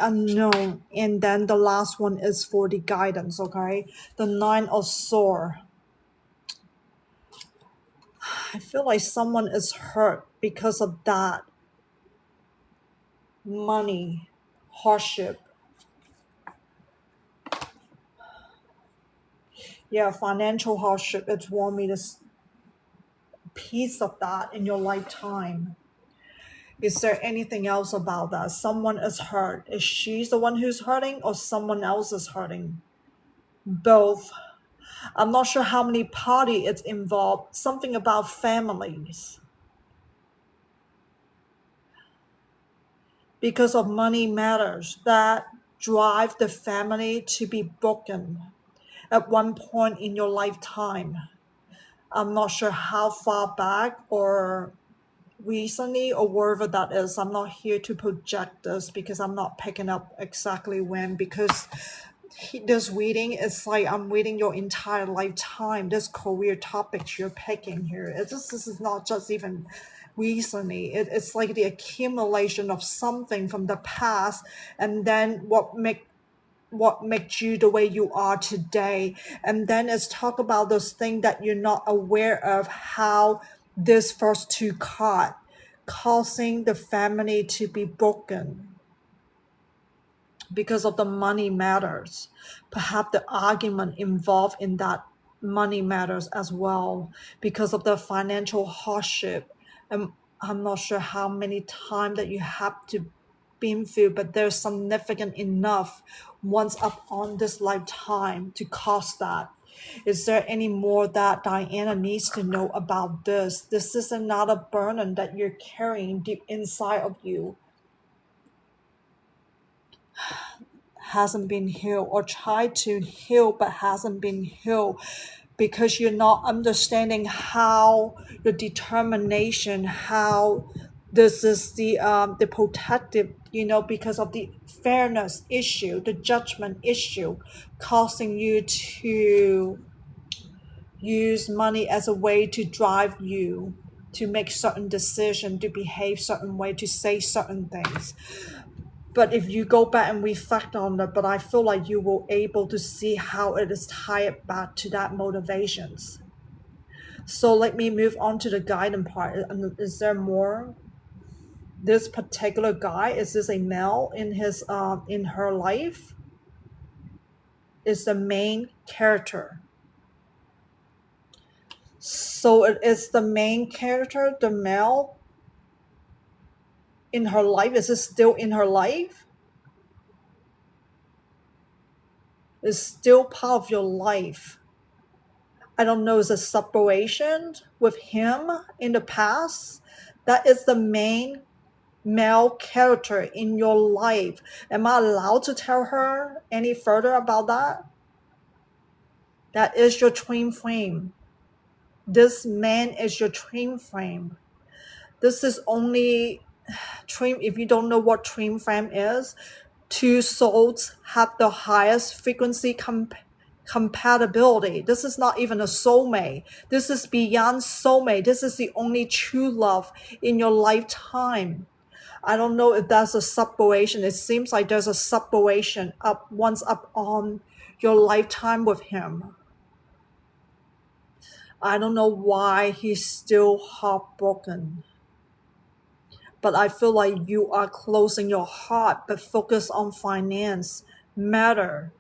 unknown, and then the last one is for the guidance. Okay, the nine of sword. I feel like someone is hurt because of that money hardship. Yeah, financial hardship. It's warned me this piece of that in your lifetime. Is there anything else about that? Someone is hurt. Is she the one who's hurting, or someone else is hurting? Both. I'm not sure how many party it's involved. Something about families. Because of money matters that drive the family to be broken at one point in your lifetime. I'm not sure how far back or recently or wherever that is. I'm not here to project this because I'm not picking up exactly when, because this reading is like I'm reading your entire lifetime. This career topics you're picking here, this is not just even recently. It's like the accumulation of something from the past, and then what makes you the way you are today. And then it's talk about those things that you're not aware of, how this first two caught causing the family to be broken because of the money matters. Perhaps the argument involved in that money matters as well because of the financial hardship. And I'm not sure how many times that you have to been through, but they're significant enough once up on this lifetime to cause that. Is there any more that Diana needs to know about this? This is another burden that you're carrying deep inside of you, hasn't been healed, or tried to heal but hasn't been healed, because you're not understanding how your determination, how this is the protective, because of the fairness issue, the judgment issue, causing you to use money as a way to drive you to make certain decisions, to behave certain way, to say certain things. But if you go back and reflect on that, but I feel like you will able to see how it is tied back to that motivations. So let me move on to the guidance part. Is there more? This particular guy, is this a male in her life? Is the main character. So it is the main character, the male in her life. Is it still in her life? is still part of your life. I don't know, is a separation with him in the past. That is the main male character in your life. Am I allowed to tell her any further about that? That is your twin flame. This man is your twin flame. This is only twin. If you don't know what twin flame is, two souls have the highest frequency compatibility. This is not even a soulmate. This is beyond soulmate. This is the only true love in your lifetime. I don't know if that's a separation. It seems like there's a separation once up on your lifetime with him. I don't know why he's still heartbroken. But I feel like you are closing your heart, but focus on finance matter,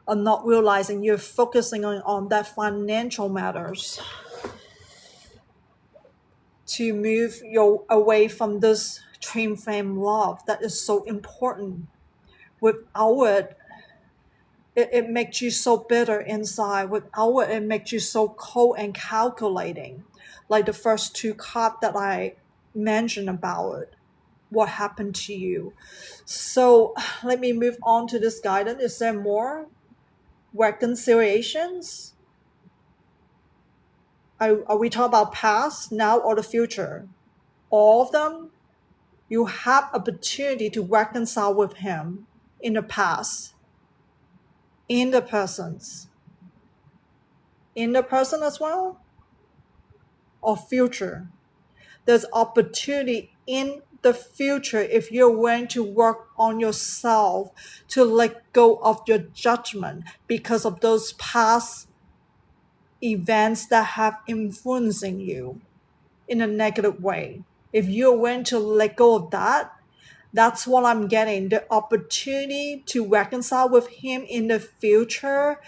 or not realizing you're focusing on that financial matters to move you away from this twin flame love that is so important. Without it makes you so bitter inside. Without it makes you so cold and calculating, like the first two cards that I mentioned about what happened to you. So let me move on to this guidance. Is there more reconciliations? Are we talking about past, now, or the future? All of them? You have opportunity to reconcile with him in the past, in the present, in the present as well, or future. There's opportunity in the future if you're willing to work on yourself, to let go of your judgment because of those past events that have influencing you in a negative way. If you're willing to let go of that, that's what I'm getting. The opportunity to reconcile with him in the future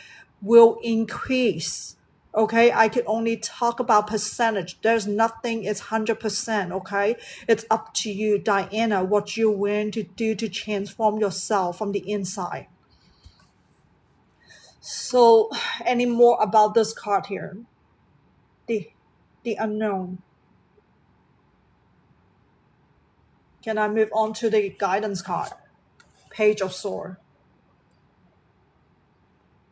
will increase. Okay, I can only talk about percentage. There's nothing is 100%. Okay, it's up to you, Diana, what you're willing to do to transform yourself from the inside. So, any more about this card here? The unknown. Can I move on to the guidance card? Page of Swords.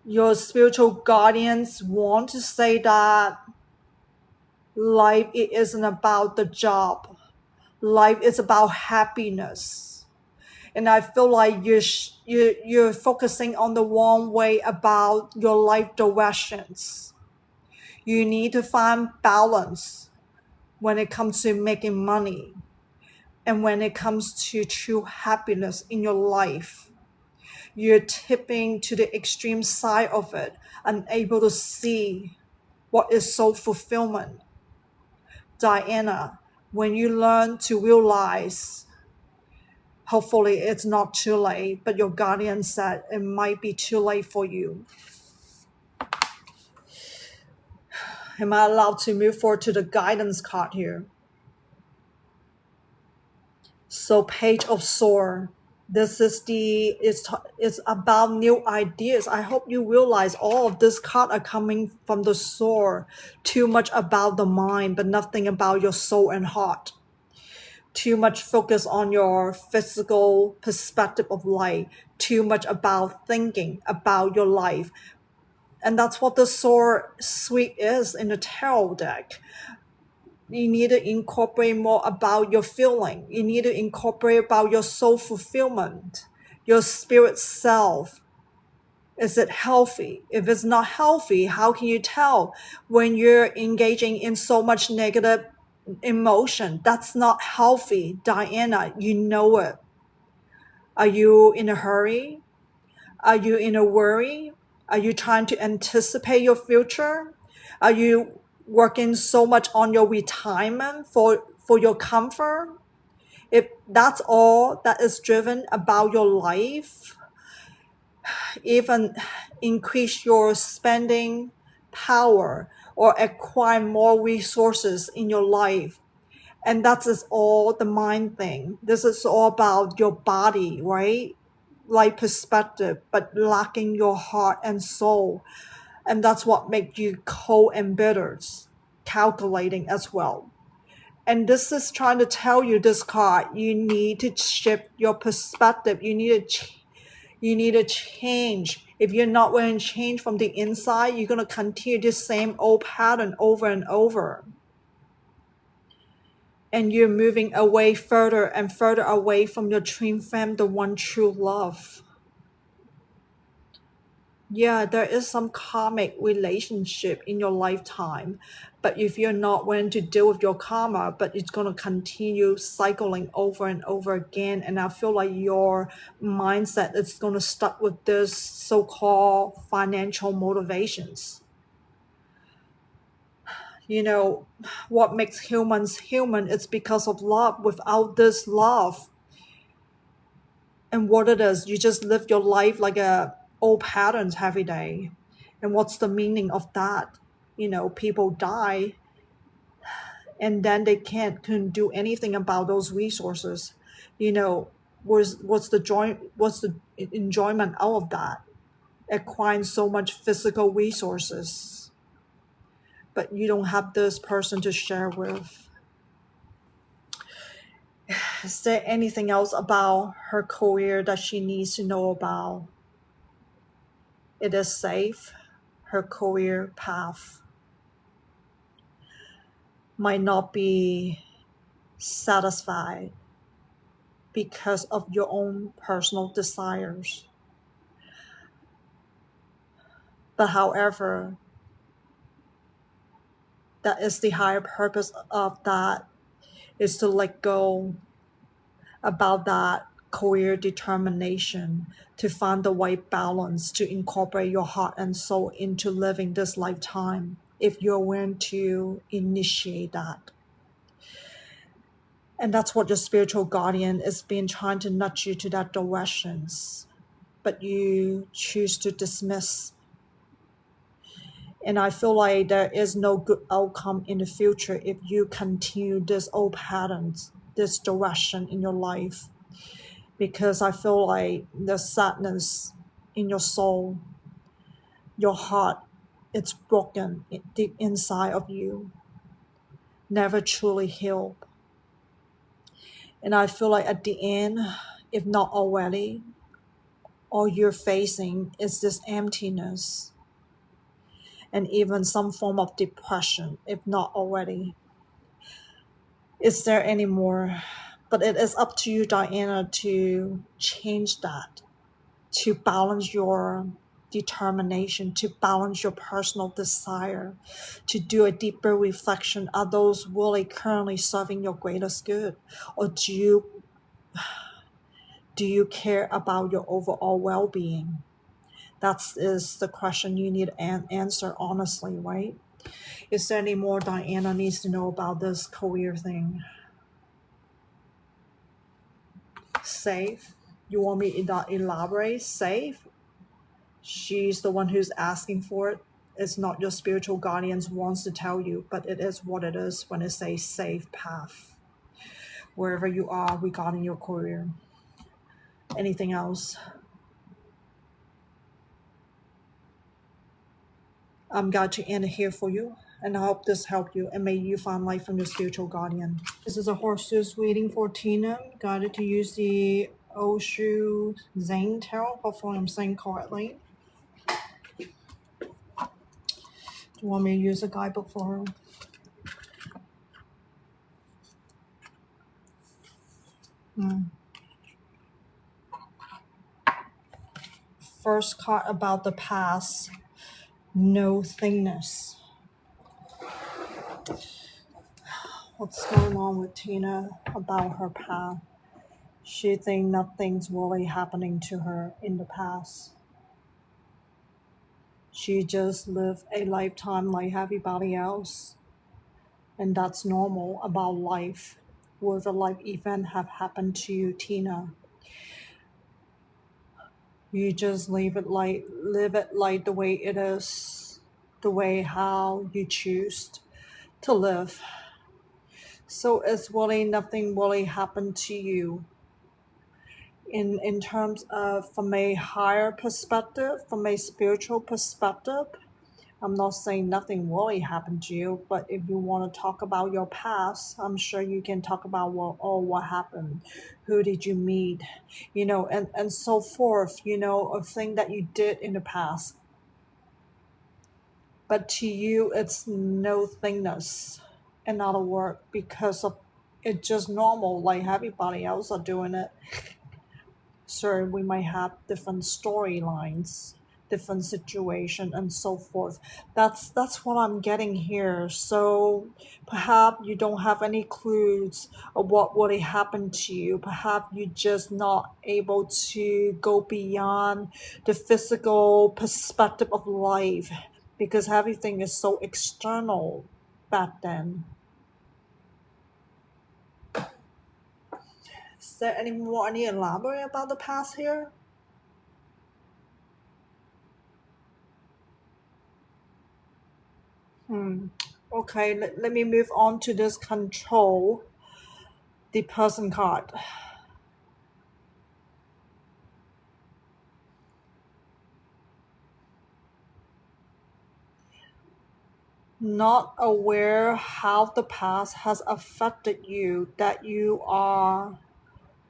Your spiritual guardians want to say that life it isn't about the job. Life is about happiness. And I feel like you're focusing on the wrong way about your life directions. You need to find balance when it comes to making money and when it comes to true happiness in your life. You're tipping to the extreme side of it, unable to see what is so fulfillment. Diana, when you learn to realize, hopefully it's not too late, but your guardian said it might be too late for you. Am I allowed to move forward to the guidance card here? So Page of Swords. This is it's about new ideas. I hope you realize all of this card are coming from the sword. Too much about the mind, but nothing about your soul and heart. Too much focus on your physical perspective of life. Too much about thinking about your life. And that's what the sword suite is in the tarot deck. You need to incorporate more about your feeling. You need to incorporate about your soul fulfillment, your spirit self. Is it healthy? If it's not healthy, how can you tell when you're engaging in so much negative emotion? That's not healthy, Diana. You know it. Are you in a hurry? Are you in a worry? Are you trying to anticipate your future? Are you working so much on your retirement for your comfort? If that's all that is driven about your life, even increase your spending power or acquire more resources in your life. And that is all the mind thing. This is all about your body, right? life perspective, but lacking your heart and soul. And that's what makes you cold and bitter, calculating as well. And this is trying to tell you, this card, you need to shift your perspective. You need to change. If you're not willing to change from the inside, you're going to continue this same old pattern over and over. And you're moving away further and further away from your twin flame, the one true love. Yeah, there is some karmic relationship in your lifetime, but if you're not willing to deal with your karma, but it's going to continue cycling over and over again, and I feel like your mindset is going to stuck with this so-called financial motivations. You know, what makes humans human is because of love. Without this love, and what it is, you just live your life like a old patterns every day. And what's the meaning of that? You know, people die and then they can do anything about those resources. You know, what's the joy, what's the enjoyment out of that? Acquiring so much physical resources, but you don't have this person to share with. Is there anything else about her career that she needs to know about? It is safe. Her career path might not be satisfied because of your own personal desires. But however, that is the higher purpose of that, is to let go about that career determination, to find the right balance, to incorporate your heart and soul into living this lifetime, if you're willing to initiate that. And that's what your spiritual guardian is been trying to nudge you to that directions, but you choose to dismiss. And I feel like there is no good outcome in the future if you continue this old patterns, this direction in your life. Because I feel like the sadness in your soul, your heart, it's broken deep inside of you, never truly healed. And I feel like at the end, if not already, all you're facing is this emptiness and even some form of depression, if not already. Is there any more? But it is up to you, Diana, to change that, to balance your determination, to balance your personal desire, to do a deeper reflection. Are those really currently serving your greatest good? Or do you care about your overall well-being? That is the question you need to answer honestly, right? Is there any more Diana needs to know about this career thing? Safe? You want me to elaborate? Safe? She's the one who's asking for it. It's not your spiritual guardians wants to tell you, but it is what it is when it says safe path, wherever you are regarding your career. Anything else? I'm going to end here for you, and I hope this helped you, and may you find life from your spiritual guardian. This is a horse's reading for Tina, guided to use the Oshu Zane Tarot. Hopefully I'm saying correctly. Do you want me to use a guidebook for her? First card about the past, no thingness. What's going on with Tina about her past? She thinks nothing's really happening to her in the past. She just lived a lifetime like everybody else. And that's normal about life. Whatever life event have happened to you, Tina, you just live it like the way it is, the way how you choose to live. So it's really nothing really happened to you. in terms of from a higher perspective, from a spiritual perspective. I'm not saying nothing really happened to you, but if you want to talk about your past, I'm sure you can talk about what happened, who did you meet, and so forth, a thing that you did in the past. But to you, it's no thingness. In other words, because of it's just normal, like everybody else are doing it. So we might have different storylines, different situation, and so forth. That's what I'm getting here. So perhaps you don't have any clues of what would happen to you. Perhaps you're just not able to go beyond the physical perspective of life because everything is so external back then. Is there any more any elaborate about the past here? Okay, let me move on to this control, the person card. Not aware how the past has affected you, that you are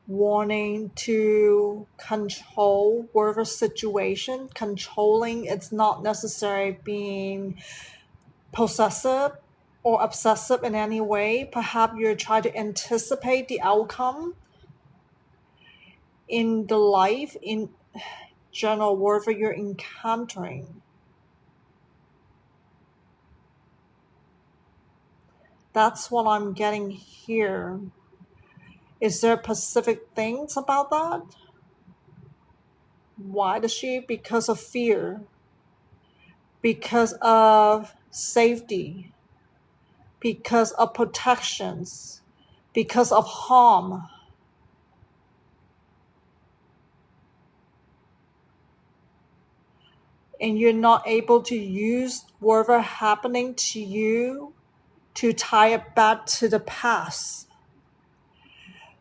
wanting to control whatever situation. Controlling, it's not necessarily being possessive or obsessive in any way. Perhaps you're trying to anticipate the outcome in the life in general, whatever you're encountering. That's what I'm getting here. Is there specific things about that? Why does she? Because of fear, because of safety, because of protections, because of harm. And you're not able to use whatever happening to you to tie it back to the past.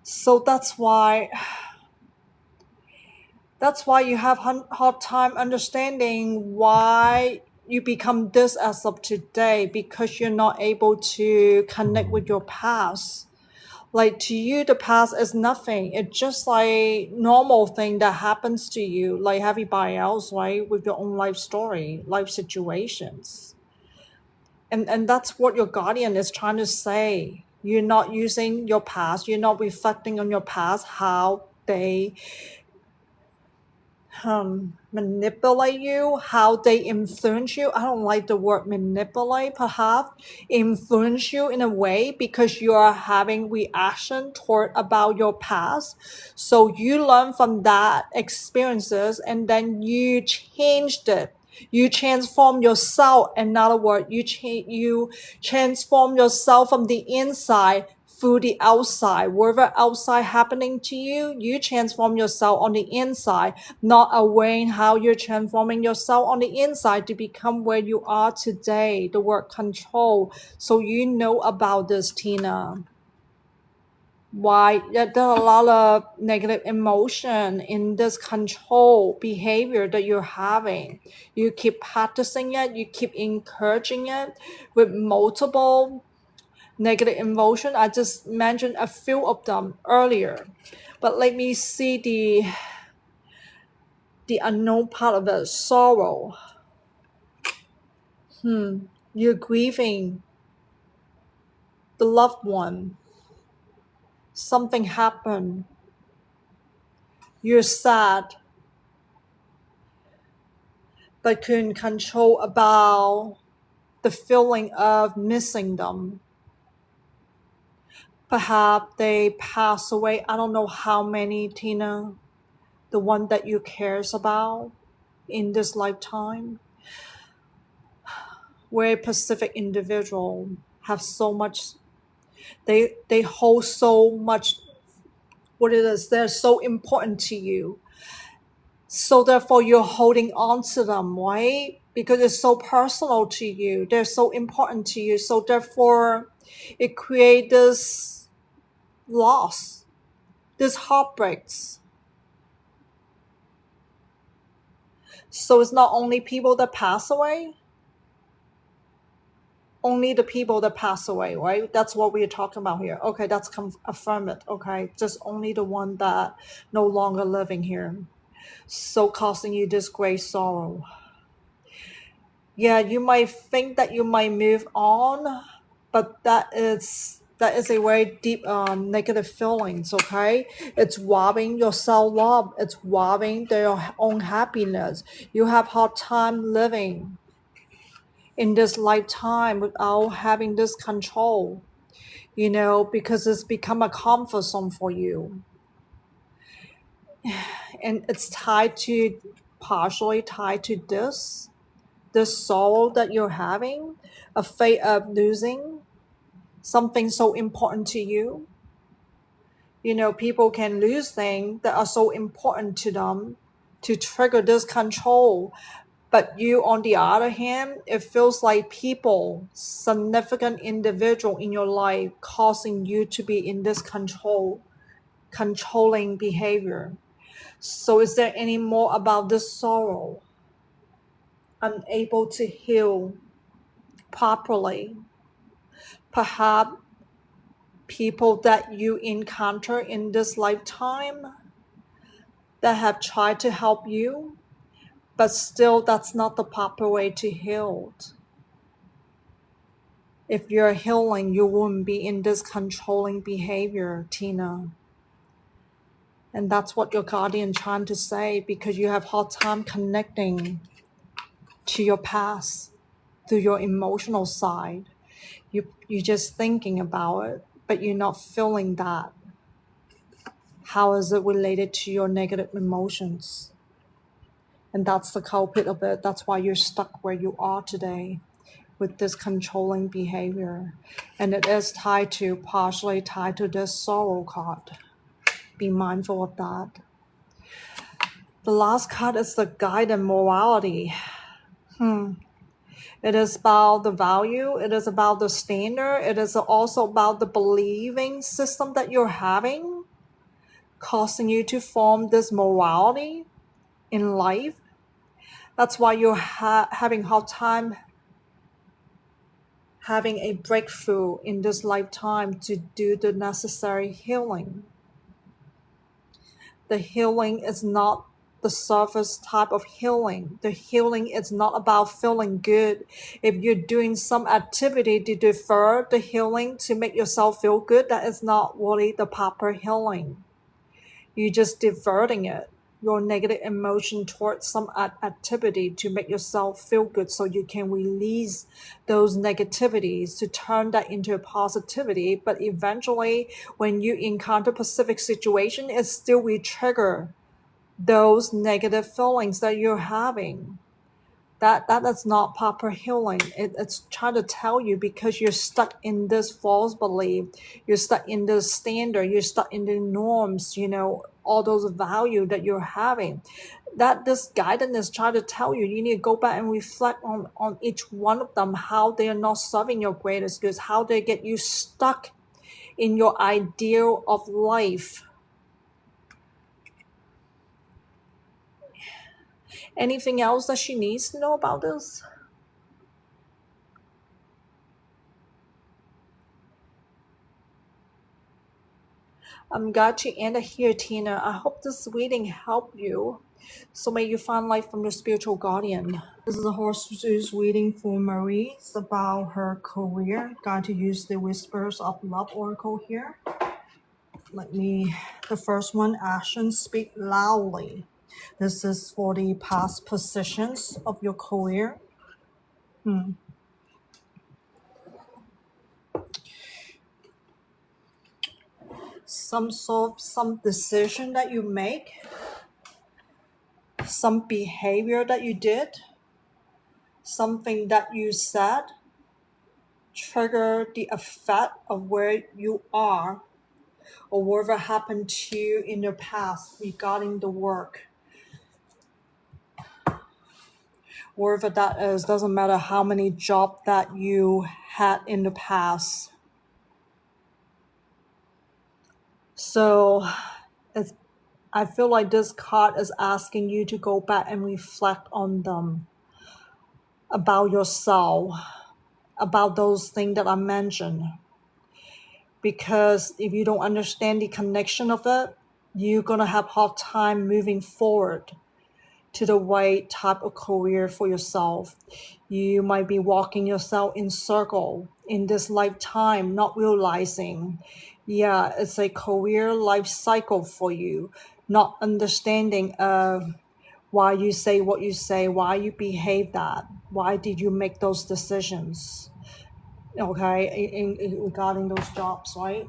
So that's why you have hard time understanding why you become this as of today, because you're not able to connect with your past. Like to you, the past is nothing. It's just like normal thing that happens to you, like everybody else, right? With your own life story, life situations. And that's what your guardian is trying to say. You're not using your past, you're not reflecting on your past, how they manipulate you, how they influence you. I don't like the word manipulate, perhaps influence you in a way because you are having reaction toward about your past. So you learn from that experiences and then you changed it. You transform yourself. In other words, you transform yourself from the inside through the outside. Whatever outside happening to you, you transform yourself on the inside, not aware how you're transforming yourself on the inside to become where you are today. The word control. So you know about this, Tina. Why there's a lot of negative emotion in this control behavior that you're having. You keep practicing it, you keep encouraging it with multiple negative emotion. I just mentioned a few of them earlier, but let me see the unknown part of it. Sorrow. You're grieving the loved one. Something happened. You're sad, but couldn't control about the feeling of missing them. Perhaps they pass away. I don't know how many, Tina, the one that you cares about in this lifetime. Where a specific individual have so much, they hold so much, what it is, they're so important to you. So therefore you're holding on to them, right? Because it's so personal to you. They're so important to you. So therefore it creates this loss, this heartbreaks. So it's not only people that pass away, only the people that pass away, right? That's what we're talking about here. Okay, that's affirm it. Okay, just only the one that no longer living here. So causing you this great sorrow. Yeah, you might think that you might move on, but that is a very deep negative feelings. Okay, it's robbing your self-love, it's robbing their own happiness. You have hard time living in this lifetime without having this control, because it's become a comfort zone for you, and it's partially tied to this sorrow that you're having, afraid of losing something so important to you. People can lose things that are so important to them to trigger this control. But you, on the other hand, it feels like people, significant individual in your life, causing you to be in this controlling behavior. So is there any more about this sorrow? Unable to heal properly. Perhaps people that you encounter in this lifetime that have tried to help you, but still that's not the proper way to heal. If you're healing, you wouldn't be in this controlling behavior, Tina. And that's what your guardian trying to say, because you have hard time connecting to your past through your emotional side. You're just thinking about it, but you're not feeling that. How is it related to your negative emotions? And that's the culprit of it. That's why you're stuck where you are today with this controlling behavior. And it is partially tied to this sorrow card. Be mindful of that. The last card is the guide and morality. It is about the value. It is about the standard. It is also about the believing system that you're having, causing you to form this morality in life. That's why you're having hard time having a breakthrough in this lifetime to do the necessary healing. The healing is not the surface type of healing. The healing is not about feeling good. If you're doing some activity to defer the healing to make yourself feel good, that is not really the proper healing. You're just diverting it, your negative emotion towards some activity to make yourself feel good, so you can release those negativities to turn that into a positivity. But eventually, when you encounter specific situation, it still will trigger those negative feelings that you're having. That is not proper healing. It's trying to tell you, because you're stuck in this false belief, you're stuck in this standard, you're stuck in the norms, all those value that you're having. That this guidance is trying to tell you, you need to go back and reflect on each one of them, how they are not serving your greatest goods, how they get you stuck in your ideal of life. Anything else that she needs to know about this? I'm glad to end it here, Tina. I hope this reading helped you. So may you find life from your spiritual guardian. This is a horse reading for Marie. It's about her career. Got to use the Whispers of Love Oracle here. The first one, actions speak loudly. This is for the past positions of your career. Some decision that you make, some behavior that you did, something that you said, trigger the effect of where you are or whatever happened to you in your past regarding the work. Wherever that is, doesn't matter how many jobs that you had in the past. So I feel like this card is asking you to go back and reflect on them, about yourself, about those things that I mentioned. Because if you don't understand the connection of it, you're going to have a hard time moving forward to the right type of career for yourself. You might be walking yourself in circle in this lifetime, not realizing, yeah, it's a career life cycle for you, not understanding why you say what you say, why you behave that, why did you make those decisions, okay, regarding those jobs, right?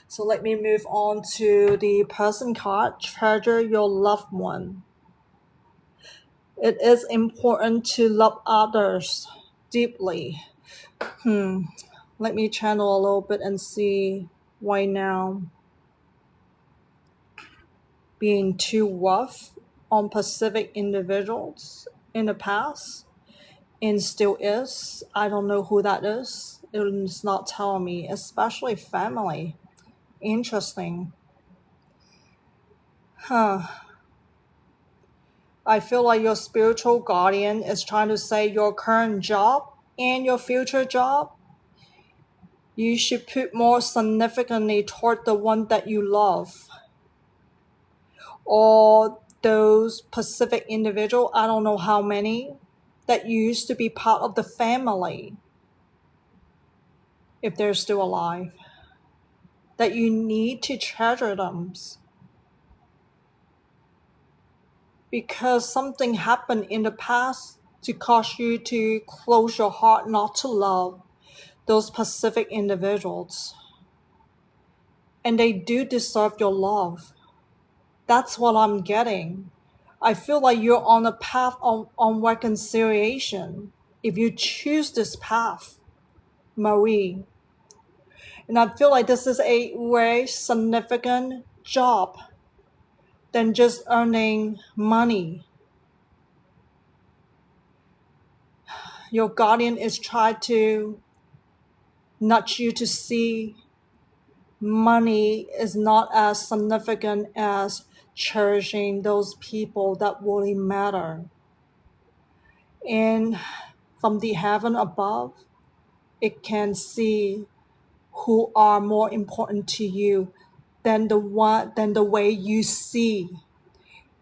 So let me move on to the person card, treasure your loved one. It is important to love others deeply. Let me channel a little bit and see why now. Being too rough on specific individuals in the past and still is. I don't know who that is. It's not telling me, especially family. Interesting. I feel like your spiritual guardian is trying to say your current job and your future job, you should put more significantly toward the one that you love, or those specific individual, I don't know how many, that used to be part of the family, if they're still alive, that you need to treasure them because something happened in the past to cause you to close your heart not to love those specific individuals. And they do deserve your love. That's what I'm getting. I feel like you're on a path on reconciliation if you choose this path, Marie. And I feel like this is a very significant job than just earning money. Your guardian is trying to nudge you to see money is not as significant as cherishing those people that really matter. And from the heaven above, it can see who are more important to you than the way you see.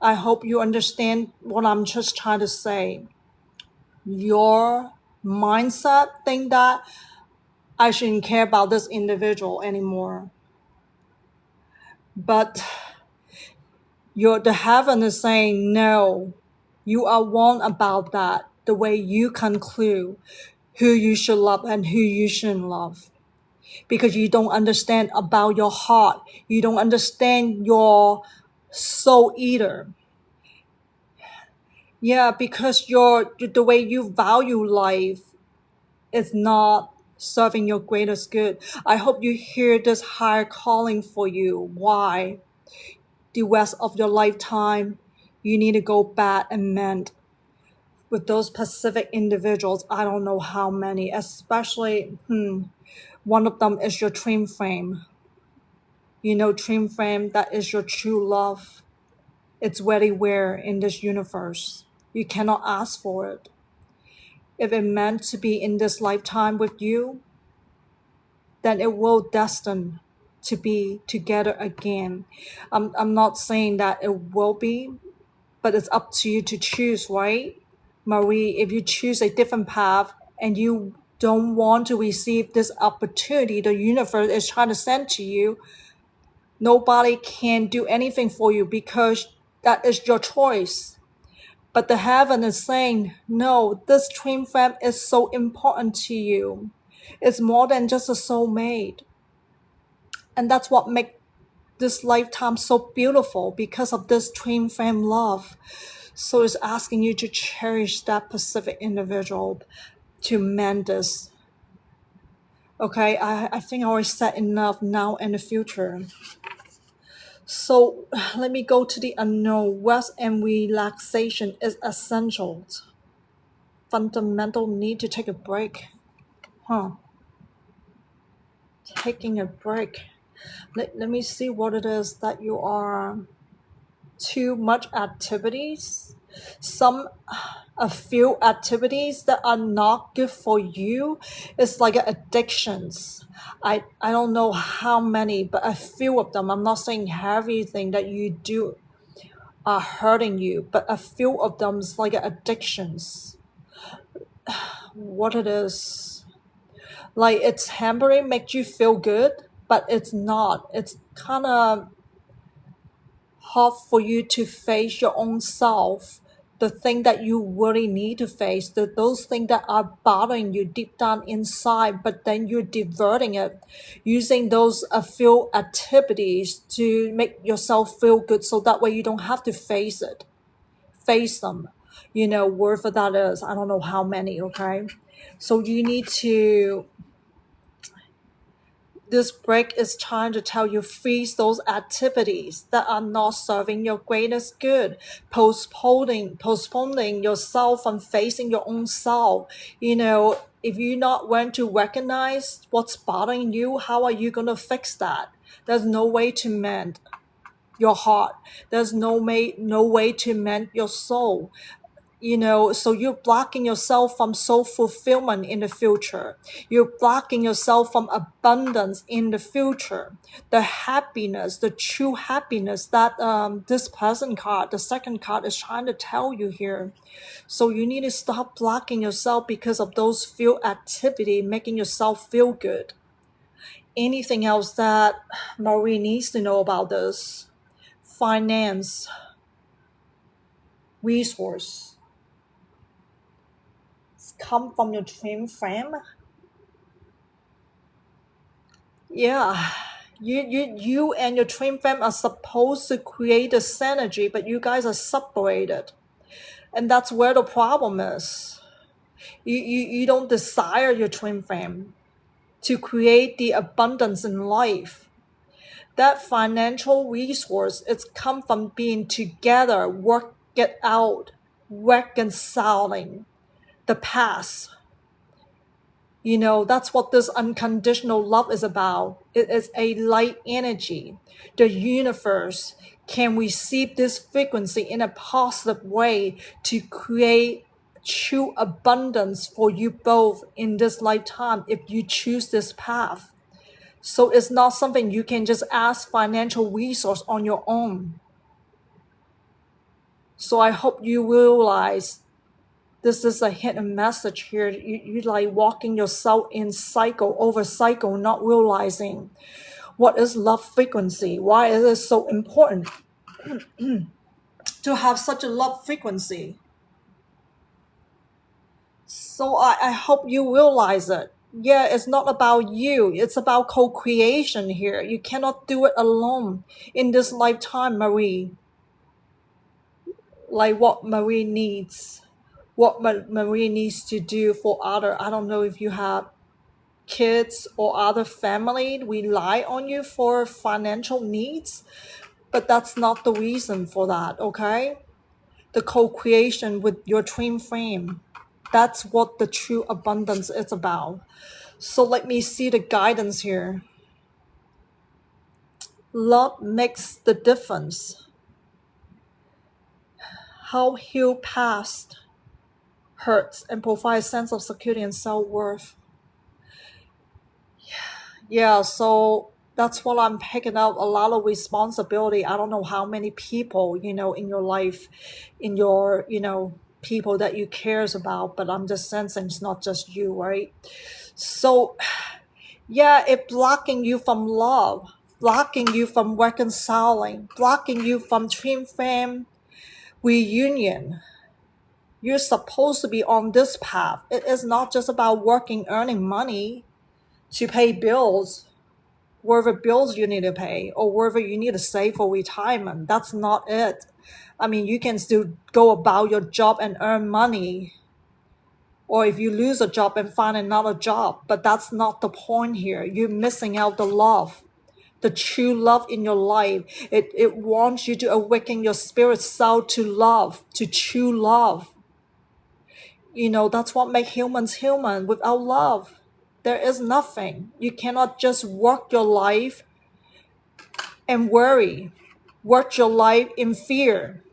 I hope you understand what I'm just trying to say. Your mindset think that I shouldn't care about this individual anymore. But the heaven is saying no. You are wrong about that. The way you conclude who you should love and who you shouldn't love. Because you don't understand about your heart. You don't understand your soul either. Yeah, because the way you value life is not serving your greatest good. I hope you hear this higher calling for you. Why? The rest of your lifetime, you need to go back and mend with those specific individuals. I don't know how many, especially one of them is your twin flame. You know, twin flame, that is your true love. It's very rare in this universe. You cannot ask for it. If it meant to be in this lifetime with you, then it will destined to be together again. I'm not saying that it will be, but it's up to you to choose, right? Marie, if you choose a different path and you don't want to receive this opportunity the universe is trying to send to you, nobody can do anything for you because that is your choice. But the heaven is saying, no, this twin flame is so important to you. It's more than just a soulmate. And that's what makes this lifetime so beautiful, because of this twin flame love. So it's asking you to cherish that specific individual to mend this. Okay, I think I already said enough now and the future. So let me go to the unknown. Rest and relaxation is essential. Fundamental need to take a break. Taking a break. Let me see what it is that you are. Too much activities. Some A few activities that are not good for you. It's like addictions. I don't know how many, but a few of them. I'm not saying everything that you do are hurting you, but a few of them is like addictions. What it is, like it's hampering, makes you feel good, but it's not. It's kind of hard for you to face your own self, the thing that you really need to face, those things that are bothering you deep down inside, but then you're diverting it, using those a few activities to make yourself feel good, so that way you don't have to face them, wherever that is. I don't know how many, okay? So you need to, this break is trying to tell you, freeze those activities that are not serving your greatest good, postponing yourself from facing your own self. If you're not willing to recognize what's bothering you, how are you going to fix that? There's no way to mend your heart. There's no way to mend your soul. So you're blocking yourself from soul fulfillment in the future. You're blocking yourself from abundance in the future. The happiness, the true happiness that this present card, the second card, is trying to tell you here. So you need to stop blocking yourself because of those few activity making yourself feel good. Anything else that Marie needs to know about this? Finance, resource, come from your twin flame. Yeah, you and your twin flame are supposed to create a synergy, but you guys are separated, and that's where the problem is. You don't desire your twin flame to create the abundance in life. That financial resource, it's come from being together, work it out, reconciling the past. That's what this unconditional love is about. It is a light energy. The universe can receive this frequency in a positive way to create true abundance for you both in this lifetime if you choose this path. So it's not something you can just ask financial resource on your own. So I hope you realize this is a hidden message here. You like walking yourself in cycle over cycle, not realizing what is love frequency. Why is it so important to have such a love frequency? So I hope you realize it. Yeah, it's not about you. It's about co-creation here. You cannot do it alone in this lifetime, Marie. Like what Marie needs. What Marie needs to do for other. I don't know if you have kids or other family rely on you for financial needs, but that's not the reason for that, okay? The co-creation with your twin flame, that's what the true abundance is about. So let me see the guidance here. Love makes the difference. How heal past hurts and provide a sense of security and self-worth. Yeah, so that's what I'm picking up, a lot of responsibility. I don't know how many people, in your life, in your, people that you cares about, but I'm just sensing it's not just you, right? So yeah, it blocking you from love, blocking you from reconciling, blocking you from twin flame reunion. You're supposed to be on this path. It is not just about working, earning money to pay bills, whatever bills you need to pay or whatever you need to save for retirement. That's not it. I mean, you can still go about your job and earn money, or if you lose a job and find another job, but that's not the point here. You're missing out the love, the true love in your life. It wants you to awaken your spirit self to love, to true love. That's what makes humans human. Without love, there is nothing. You cannot just work your life and worry. Work your life in fear.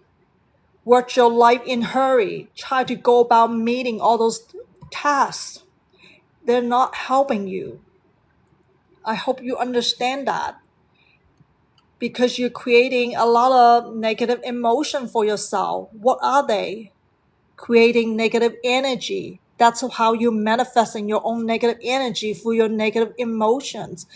Work your life in hurry. Try to go about meeting all those tasks. They're not helping you. I hope you understand that, because you're creating a lot of negative emotion for yourself. What are they? Creating negative energy. That's how you're manifesting your own negative energy through your negative emotions.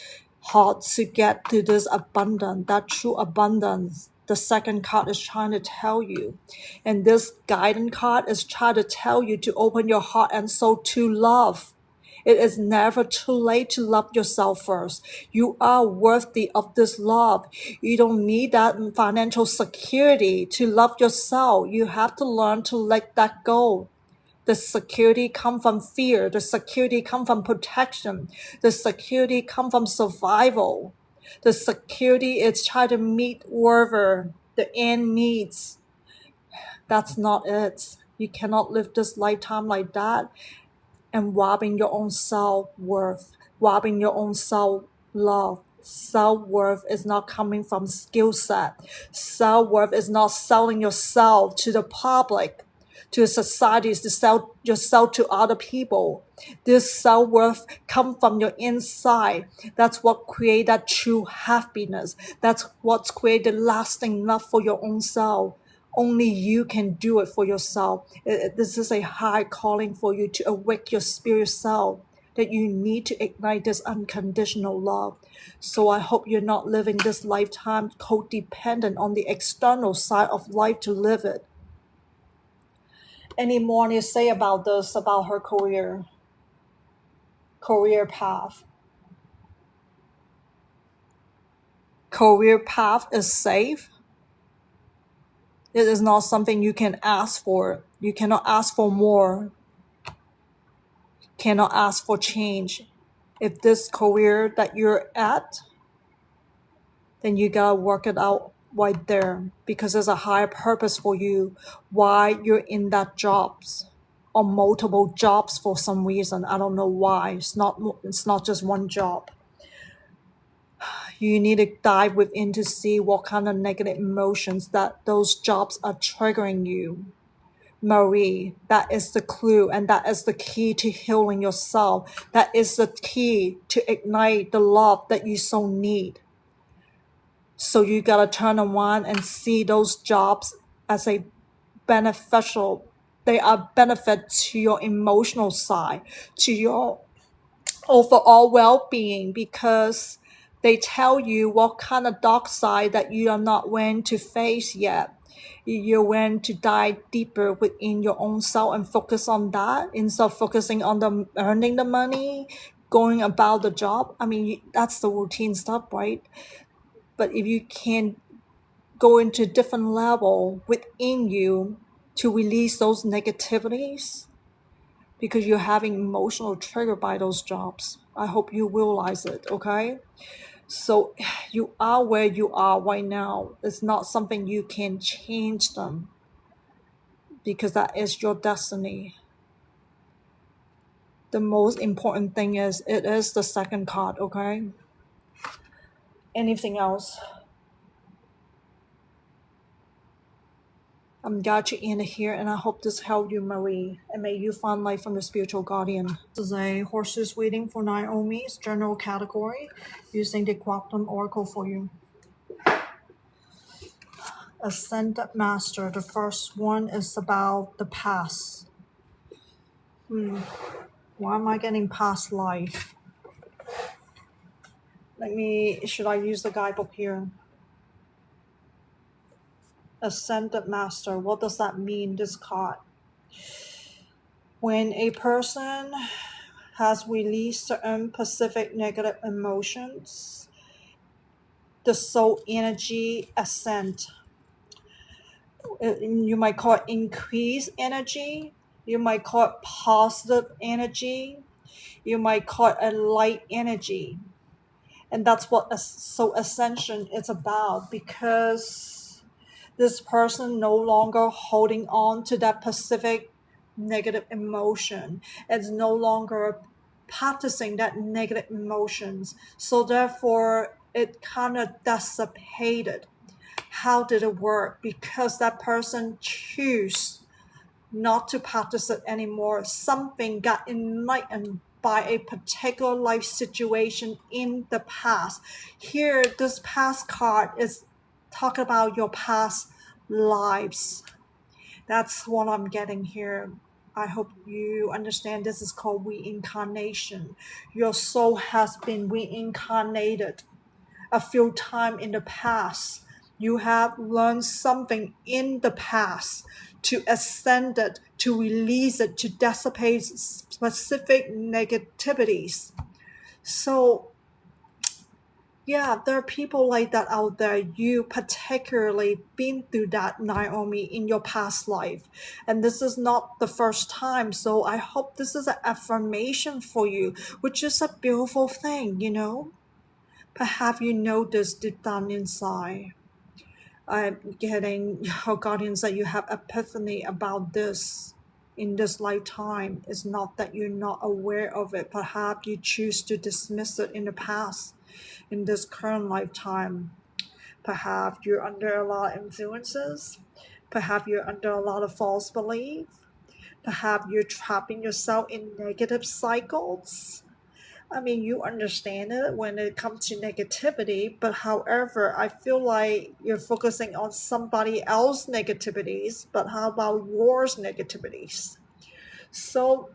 How to get to this abundance, that true abundance. The second card is trying to tell you. And this guidance card is trying to tell you to open your heart and soul to love. It is never too late to love yourself first. You are worthy of this love. You don't need that financial security to love yourself. You have to learn to let that go. The security come from fear. The security come from protection. The security come from survival. The security is trying to meet wherever the end meets. That's not it. You cannot live this lifetime like that and robbing your own self-worth, robbing your own self-love. Self-worth is not coming from skill set. Self-worth is not selling yourself to the public, to societies, to sell yourself to other people. This self-worth comes from your inside. That's what creates that true happiness. That's what's created lasting love for your own self. Only you can do it for yourself. This is a high calling for you to awake your spirit self, that you need to ignite this unconditional love. So I hope you're not living this lifetime codependent on the external side of life to live it. Any more to say about this, about her career path? Career path is safe. It is not something you can ask for. You cannot ask for more. Cannot ask for change. If this career that you're at, then you gotta work it out right there, because there's a higher purpose for you why you're in that jobs or multiple jobs for some reason. I don't know why. It's not just one job. You need to dive within to see what kind of negative emotions that those jobs are triggering you. Marie, that is the clue, and that is the key to healing yourself. That is the key to ignite the love that you so need. So you gotta turn around and see those jobs as a beneficial. They are benefit to your emotional side, to your overall well-being, because they tell you what kind of dark side that you are not willing to face yet. You're willing to dive deeper within your own self and focus on that instead of focusing on the earning the money, going about the job. I mean, that's the routine stuff, right? But if you can go into a different level within you to release those negativities, because you're having emotional trigger by those jobs. I hope you realize it, okay? So you are where you are right now. It's not something you can change them, because that is your destiny. The most important thing is it is the second card, okay? Anything else? I'm glad you're in here, and I hope this helped you, Marie, and may you find life from the spiritual guardian. This is a horses reading for Naomi's general category using the Quantum Oracle for you. Ascended Master. The first one is about the past. Why am I getting past life? Should I use the guidebook here? Ascended Master. What does that mean, this card? When a person has released certain specific negative emotions, the soul energy ascent. You might call it increased energy. You might call it positive energy. You might call it a light energy. And that's what soul ascension is about, because this person no longer holding on to that specific negative emotion. It's no longer practicing that negative emotions. So therefore, it kind of dissipated. How did it work? Because that person chose not to participate anymore. Something got enlightened by a particular life situation in the past. Here, this past card is talk about your past lives. That's what I'm getting here. I hope you understand this is called reincarnation. Your soul has been reincarnated a few times in the past. You have learned something in the past to ascend it, to release it, to dissipate specific negativities. So yeah, there are people like that out there. You particularly been through that, Naomi, in your past life. And this is not the first time. So I hope this is an affirmation for you, which is a beautiful thing, you know? Perhaps you know this deep down inside. I'm getting your guardians that you have epiphany about this in this lifetime. It's not that you're not aware of it. Perhaps you choose to dismiss it in the past, in this current lifetime. Perhaps you're under a lot of influences. Perhaps you're under a lot of false belief. Perhaps you're trapping yourself in negative cycles. I mean, you understand it when it comes to negativity, but however, I feel like you're focusing on somebody else's negativities, but how about yours negativities? So,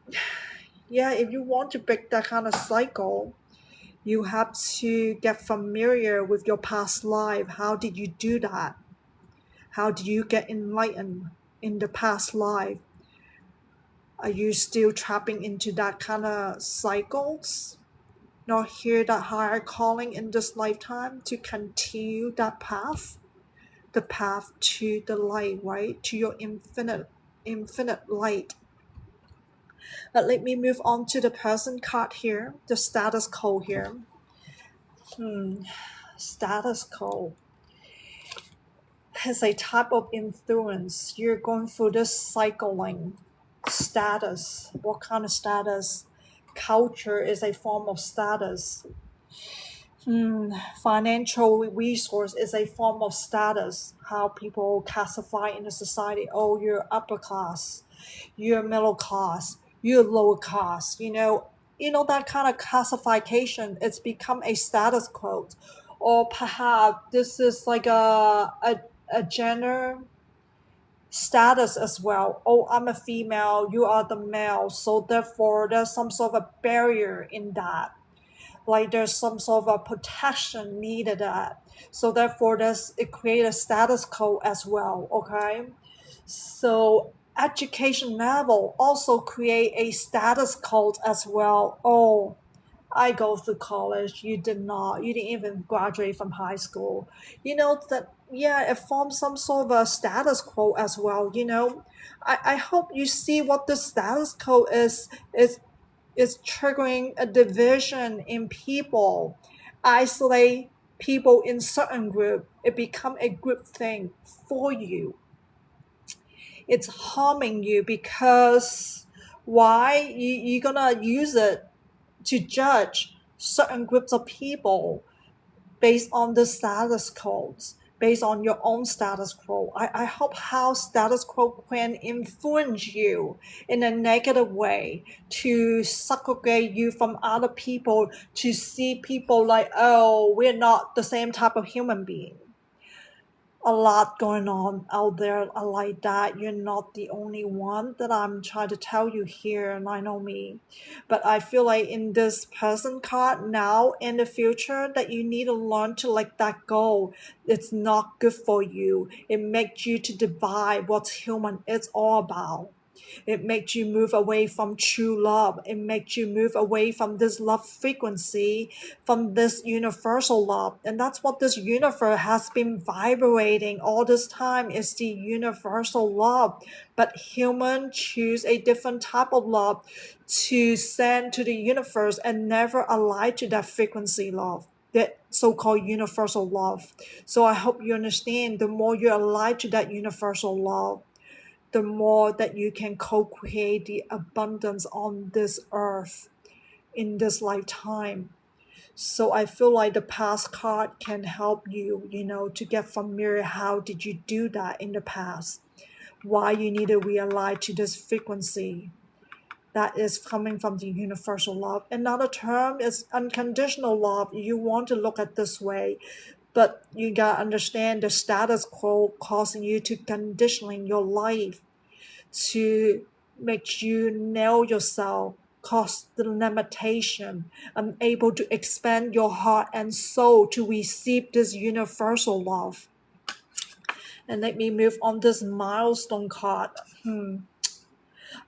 yeah, if you want to break that kind of cycle, you have to get familiar with your past life. How did you do that? How did you get enlightened in the past life? Are you still trapping into that kind of cycles? Not hear that higher calling in this lifetime to continue that path, the path to the light, right? To your infinite light. But let me move on to the person card here, the status quo here. Status quo is a type of influence. You're going through this cycling status. What kind of status? Culture is a form of status. Financial resource is a form of status. How people classify in the society. Oh, you're upper class, you're middle class, you're lower class. You know that kind of classification. It's become a status quote, or perhaps this is like a gender status as well. Oh, I'm a female, you are the male, so therefore there's some sort of a barrier in that, like there's some sort of a protection needed at. So therefore it creates a status quo as well. Okay, so education level also create a status quo as well. Oh, I go through college, you did not, you didn't even graduate from high school. That, yeah, it forms some sort of a status quo as well. I hope you see what the status quo is triggering a division in people, isolate people in certain group. It become a group thing for you. It's harming you because why? You're gonna use it to judge certain groups of people based on the status quos, based on your own status quo. I hope how status quo can influence you in a negative way to segregate you from other people, to see people like, oh, we're not the same type of human being. A lot going on out there like that. You're not the only one that I'm trying to tell you here, and I know me. But I feel like in this present card now, in the future, that you need to learn to let that go. It's not good for you. It makes you to divide what human is all about. It makes you move away from true love. It makes you move away from this love frequency, from this universal love. And that's what this universe has been vibrating all this time, is the universal love. But humans choose a different type of love to send to the universe and never align to that frequency love, that so-called universal love. So I hope you understand, the more you align to that universal love, the more that you can co-create the abundance on this earth in this lifetime. So I feel like the past card can help you, to get familiar. How did you do that in the past? Why you need to realign to this frequency that is coming from the universal love. Another term is unconditional love. You want to look at this way, but you gotta understand the status quo causing you to conditioning your life to make you nail yourself, cause the limitation, unable to expand your heart and soul to receive this universal love. And let me move on this milestone card.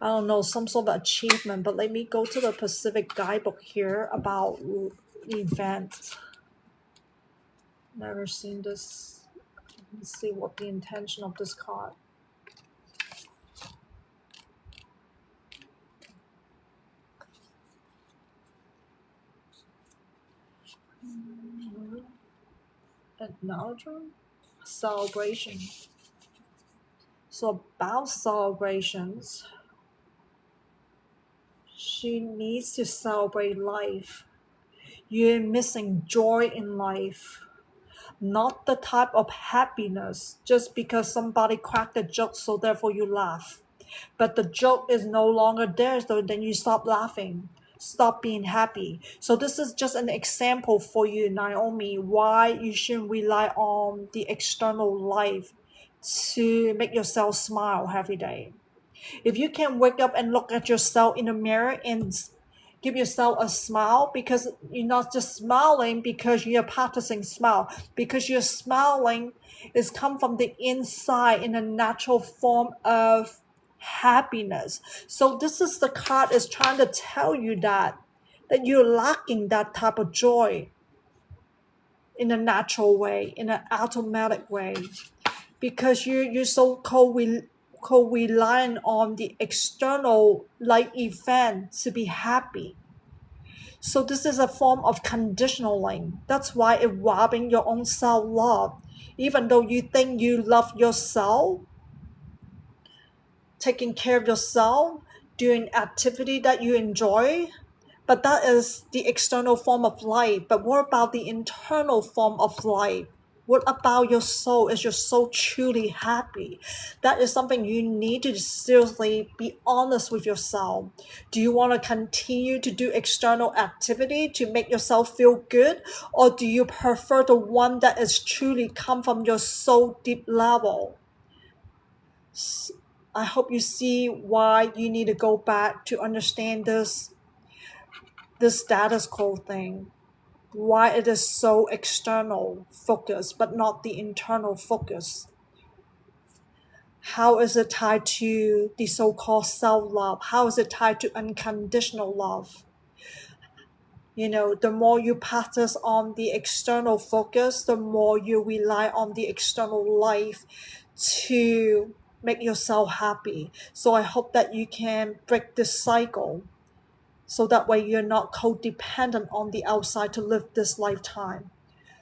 I don't know, some sort of achievement, but let me go to the Pacific guidebook here about events. Never seen this. Let's see what the intention of this card. Acknowledgement, celebration. So about celebrations, she needs to celebrate life. You're missing joy in life, not the type of happiness just because somebody cracked a joke, so therefore you laugh. But the joke is no longer there, so then you stop laughing, stop being happy. So this is just an example for you, Naomi, why you shouldn't rely on the external life to make yourself smile every day. If you can wake up and look at yourself in the mirror and give yourself a smile, because you're not just smiling because you're practicing smile, because you're smiling is come from the inside in a natural form of happiness. So this is the card is trying to tell you that you're lacking that type of joy in a natural way, in an automatic way, because you're so co-reliant on the external life event to be happy. So this is a form of conditioning. That's why it's robbing your own self-love. Even though you think you love yourself, taking care of yourself, doing activity that you enjoy, but that is the external form of life. But what about the internal form of life? What about your soul? Is your soul truly happy? That is something you need to seriously be honest with yourself. Do you want to continue to do external activity to make yourself feel good? Or do you prefer the one that is truly come from your soul deep level? I hope you see why you need to go back to understand this status quo thing, why it is so external focus but not the internal focus. How is it tied to the so-called self-love? How is it tied to unconditional love? The more you practice on the external focus, the more you rely on the external life to make yourself happy. So I hope that you can break this cycle, so that way you're not codependent on the outside to live this lifetime.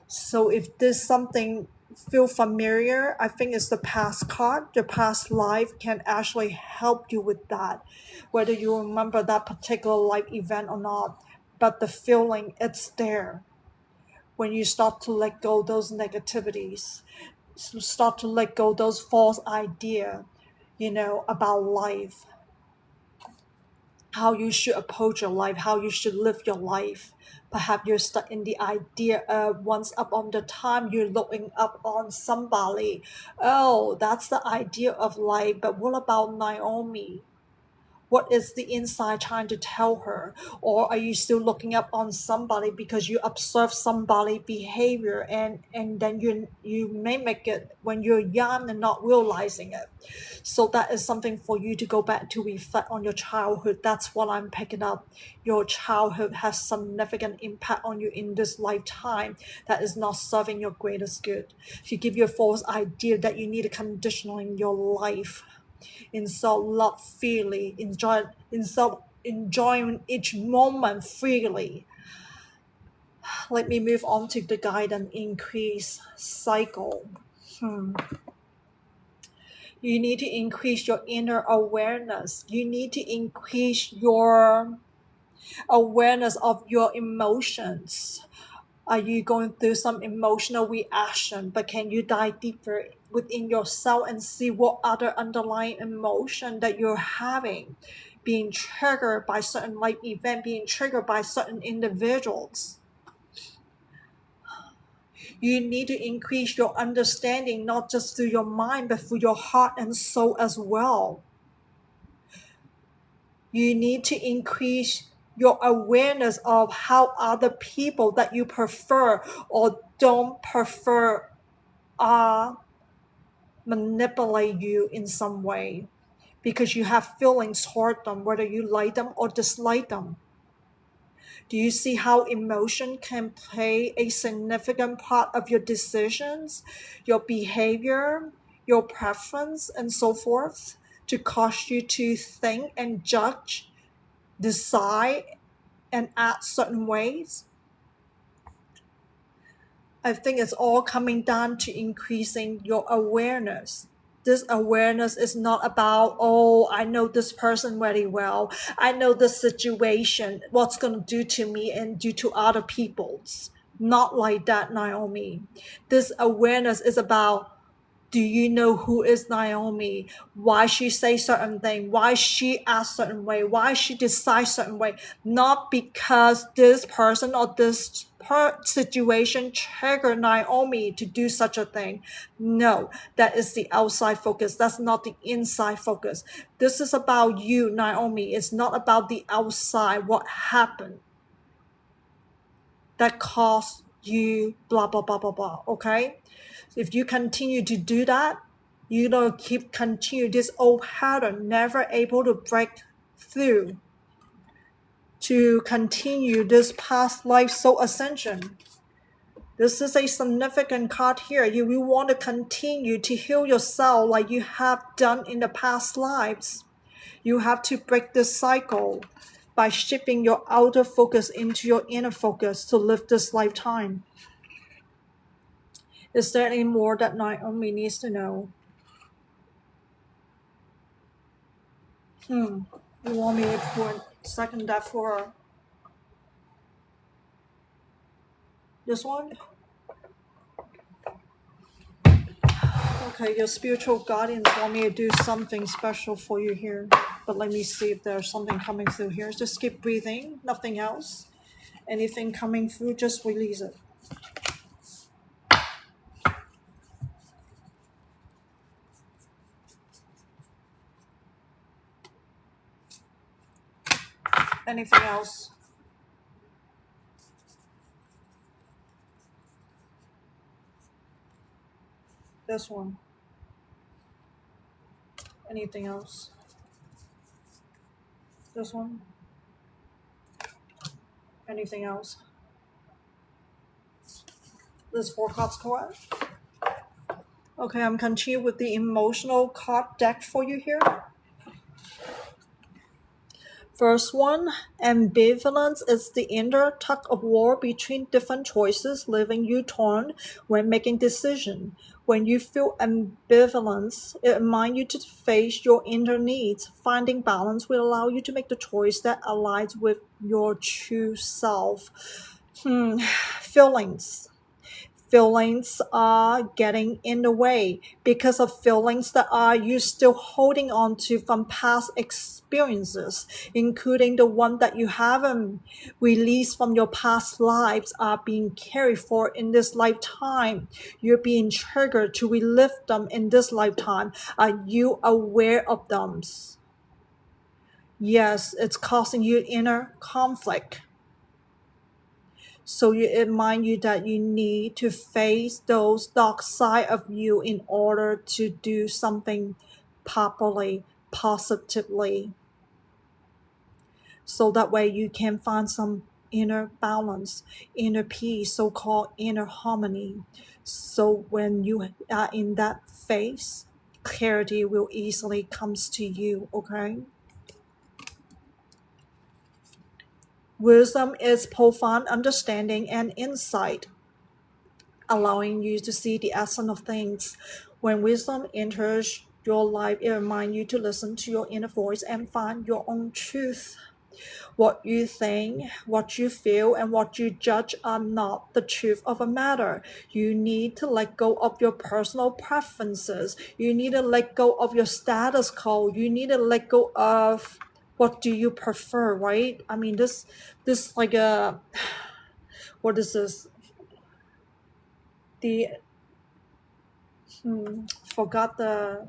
So if this something feel familiar, I think it's the past card. The past life can actually help you with that, whether you remember that particular life event or not. But the feeling, it's there. When you start to let go those negativities, start to let go those false idea, about life, how you should approach your life, how you should live your life. Perhaps you're stuck in the idea of once upon the time you're looking up on somebody. Oh, that's the idea of life. But what about Naomi? What is the inside trying to tell her? Or are you still looking up on somebody because you observe somebody behavior, and then you mimic it when you're young and not realizing it? So that is something for you to go back to reflect on your childhood. That's what I'm picking up. Your childhood has significant impact on you in this lifetime that is not serving your greatest good. To give you a false idea that you need a conditioning your life in so love freely, enjoying each moment freely. Let me move on to the guidance increase cycle. You need to increase your inner awareness. You need to increase your Awareness of your emotions. Are you going through some emotional reaction? But can you dive deeper within yourself and see what other underlying emotion that you're having, being triggered by certain life event, being triggered by certain individuals? You need to increase your understanding, not just through your mind, but through your heart and soul as well. You need to increase your awareness of how other people that you prefer or don't prefer are manipulate you in some way, because you have feelings toward them, whether you like them or dislike them. Do you see how emotion can play a significant part of your decisions, your behavior, your preference, and so forth, to cause you to think and judge, decide, and act certain ways? I think it's all coming down to increasing your awareness. This awareness is not about, oh, I know this person very well. I know the situation, what's going to do to me and do to other people's. Not like that, Naomi. This awareness is about, do you know who is Naomi? Why she say certain thing? Why she act certain way? Why she decide certain way? Not because this person or this situation triggered Naomi to do such a thing. No, that is the outside focus. That's not the inside focus. This is about you, Naomi. It's not about the outside, what happened that caused you blah, blah, blah, blah, blah. Okay? If you continue to do that, you don't continue this old pattern, never able to break through, to continue this past life soul ascension. This is a significant card here. You will want to continue to heal yourself like you have done in the past lives. You have to break this cycle by shifting your outer focus into your inner focus to live this lifetime. Is there any more that Naomi needs to know? You want me to put second deck for her? This one? Okay, your spiritual guardians want me to do something special for you here. But let me see if there's something coming through here. Just keep breathing, nothing else. Anything coming through, just release it. Anything else? This one. Anything else? This one. Anything else? This 4 cards correct? Okay, I'm continuing with the emotional card deck for you here. First one, ambivalence is the inner tug of war between different choices, leaving you torn when making decisions. When you feel ambivalence, it reminds you to face your inner needs. Finding balance will allow you to make the choice that aligns with your true self. Feelings. Feelings are getting in the way because of feelings that are you still holding on to from past experiences, including the one that you haven't released from your past lives are being carried forward in this lifetime. You're being triggered to relive them in this lifetime. Are you aware of them? Yes, it's causing you inner conflict. So it reminds you that you need to face those dark side of you in order to do something properly, positively. So that way you can find some inner balance, inner peace, so-called inner harmony. So when you are in that phase, clarity will easily comes to you, okay? Wisdom is profound understanding and insight, allowing you to see the essence of things. When wisdom enters your life, it reminds you to listen to your inner voice and find your own truth. What you think, what you feel, and what you judge are not the truth of a matter. You need to let go of your personal preferences. You need to let go of your status quo. You need to let go of what do you prefer, right? I mean, this like a what is this? The forgot the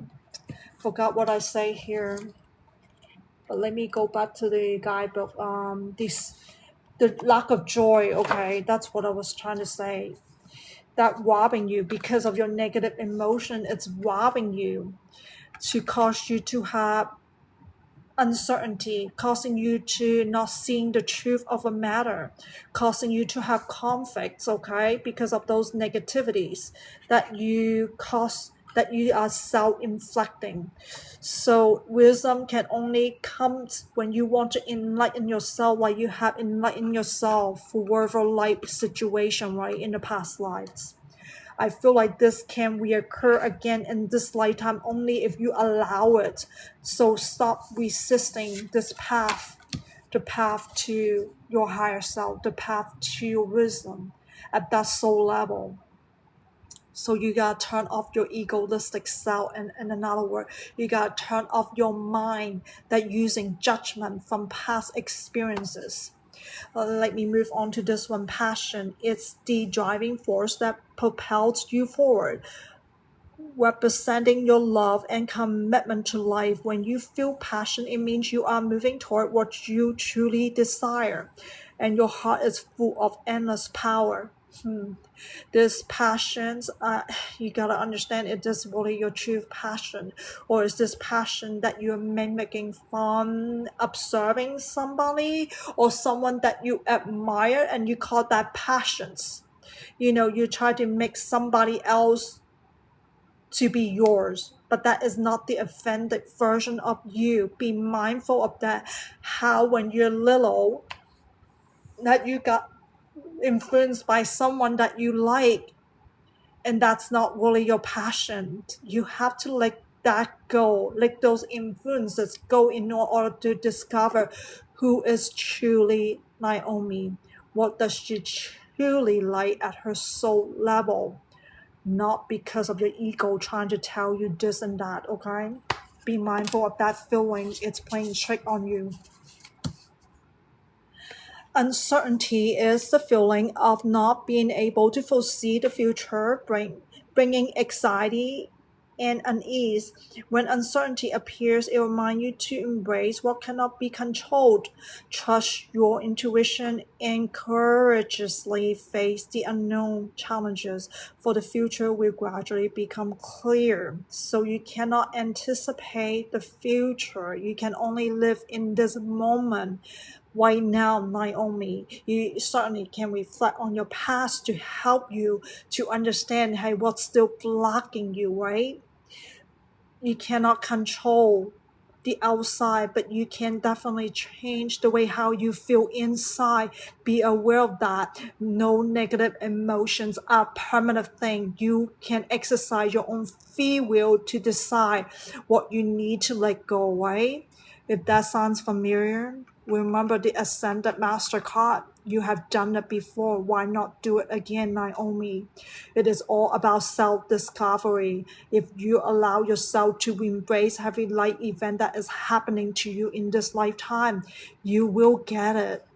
forgot what I say here. But let me go back to the guidebook. This the lack of joy. Okay, that's what I was trying to say. That robbing you because of your negative emotion. It's robbing you to cause you to have uncertainty, causing you to not seeing the truth of a matter, causing you to have conflicts, okay, because of those negativities that you are self-inflicting. So wisdom can only come when you want to enlighten yourself, like you have enlightened yourself for whatever life situation, right, in the past lives. I feel like this can reoccur again in this lifetime only if you allow it. So stop resisting this path, the path to your higher self, the path to your wisdom at that soul level. So you gotta turn off your egoistic self, and in another word, you gotta turn off your mind that using judgment from past experiences. Let me move on to this one. Passion. It's the driving force that propels you forward, representing your love and commitment to life. When you feel passion, it means you are moving toward what you truly desire, and your heart is full of endless power. This passions, you gotta understand, is this really your true passion, or is this passion that you're mimicking from observing somebody or someone that you admire, and you call that passions? You try to make somebody else to be yours, but that is not the authentic version of you. Be mindful of that. How when you're little, that you got influenced by someone that you like, and that's not really your passion. You have to let that go, let those influences go in order to discover who is truly Naomi. What does she truly like at her soul level? Not because of your ego trying to tell you this and that, okay? Be mindful of that feeling. It's playing trick on you. Uncertainty is the feeling of not being able to foresee the future, bringing anxiety and unease. When uncertainty appears, it reminds you to embrace what cannot be controlled. Trust your intuition and courageously face the unknown challenges, for the future will gradually become clear. So you cannot anticipate the future. You can only live in this moment. Right now, Naomi, you certainly can reflect on your past to help you to understand, hey, what's still blocking you, right? You cannot control the outside, but you can definitely change the way how you feel inside. Be aware of that. No negative emotions are a permanent thing. You can exercise your own free will to decide what you need to let go, right? If that sounds familiar, remember the Ascended Master card. You have done it before. Why not do it again, Naomi? It is all about self-discovery. If you allow yourself to embrace every life event that is happening to you in this lifetime, you will get it.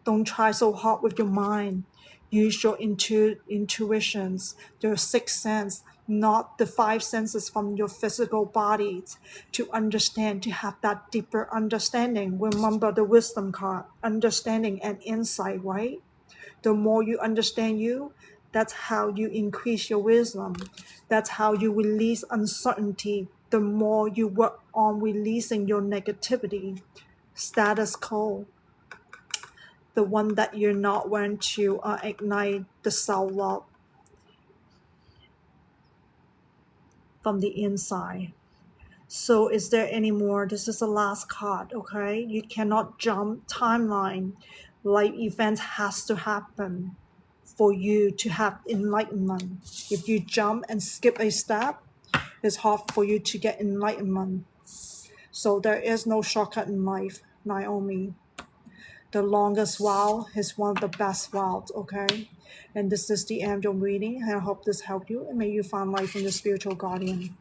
Don't try so hard with your mind. Use your intuitions, your sixth sense, not the five senses from your physical body, to understand, to have that deeper understanding. Remember the wisdom card, understanding and insight, right? The more you understand you, that's how you increase your wisdom. That's how you release uncertainty. The more you work on releasing your negativity, status quo, the one that you're not going to ignite the self-love from the inside. So is there any more? This is the last card, okay? You cannot jump timeline. Life events has to happen for you to have enlightenment. If you jump and skip a step, it's hard for you to get enlightenment. So there is no shortcut in life, Naomi. the longest vow is one of the best vows, okay? And this is the end of reading. I hope this helped you and may you find life in your spiritual guardian.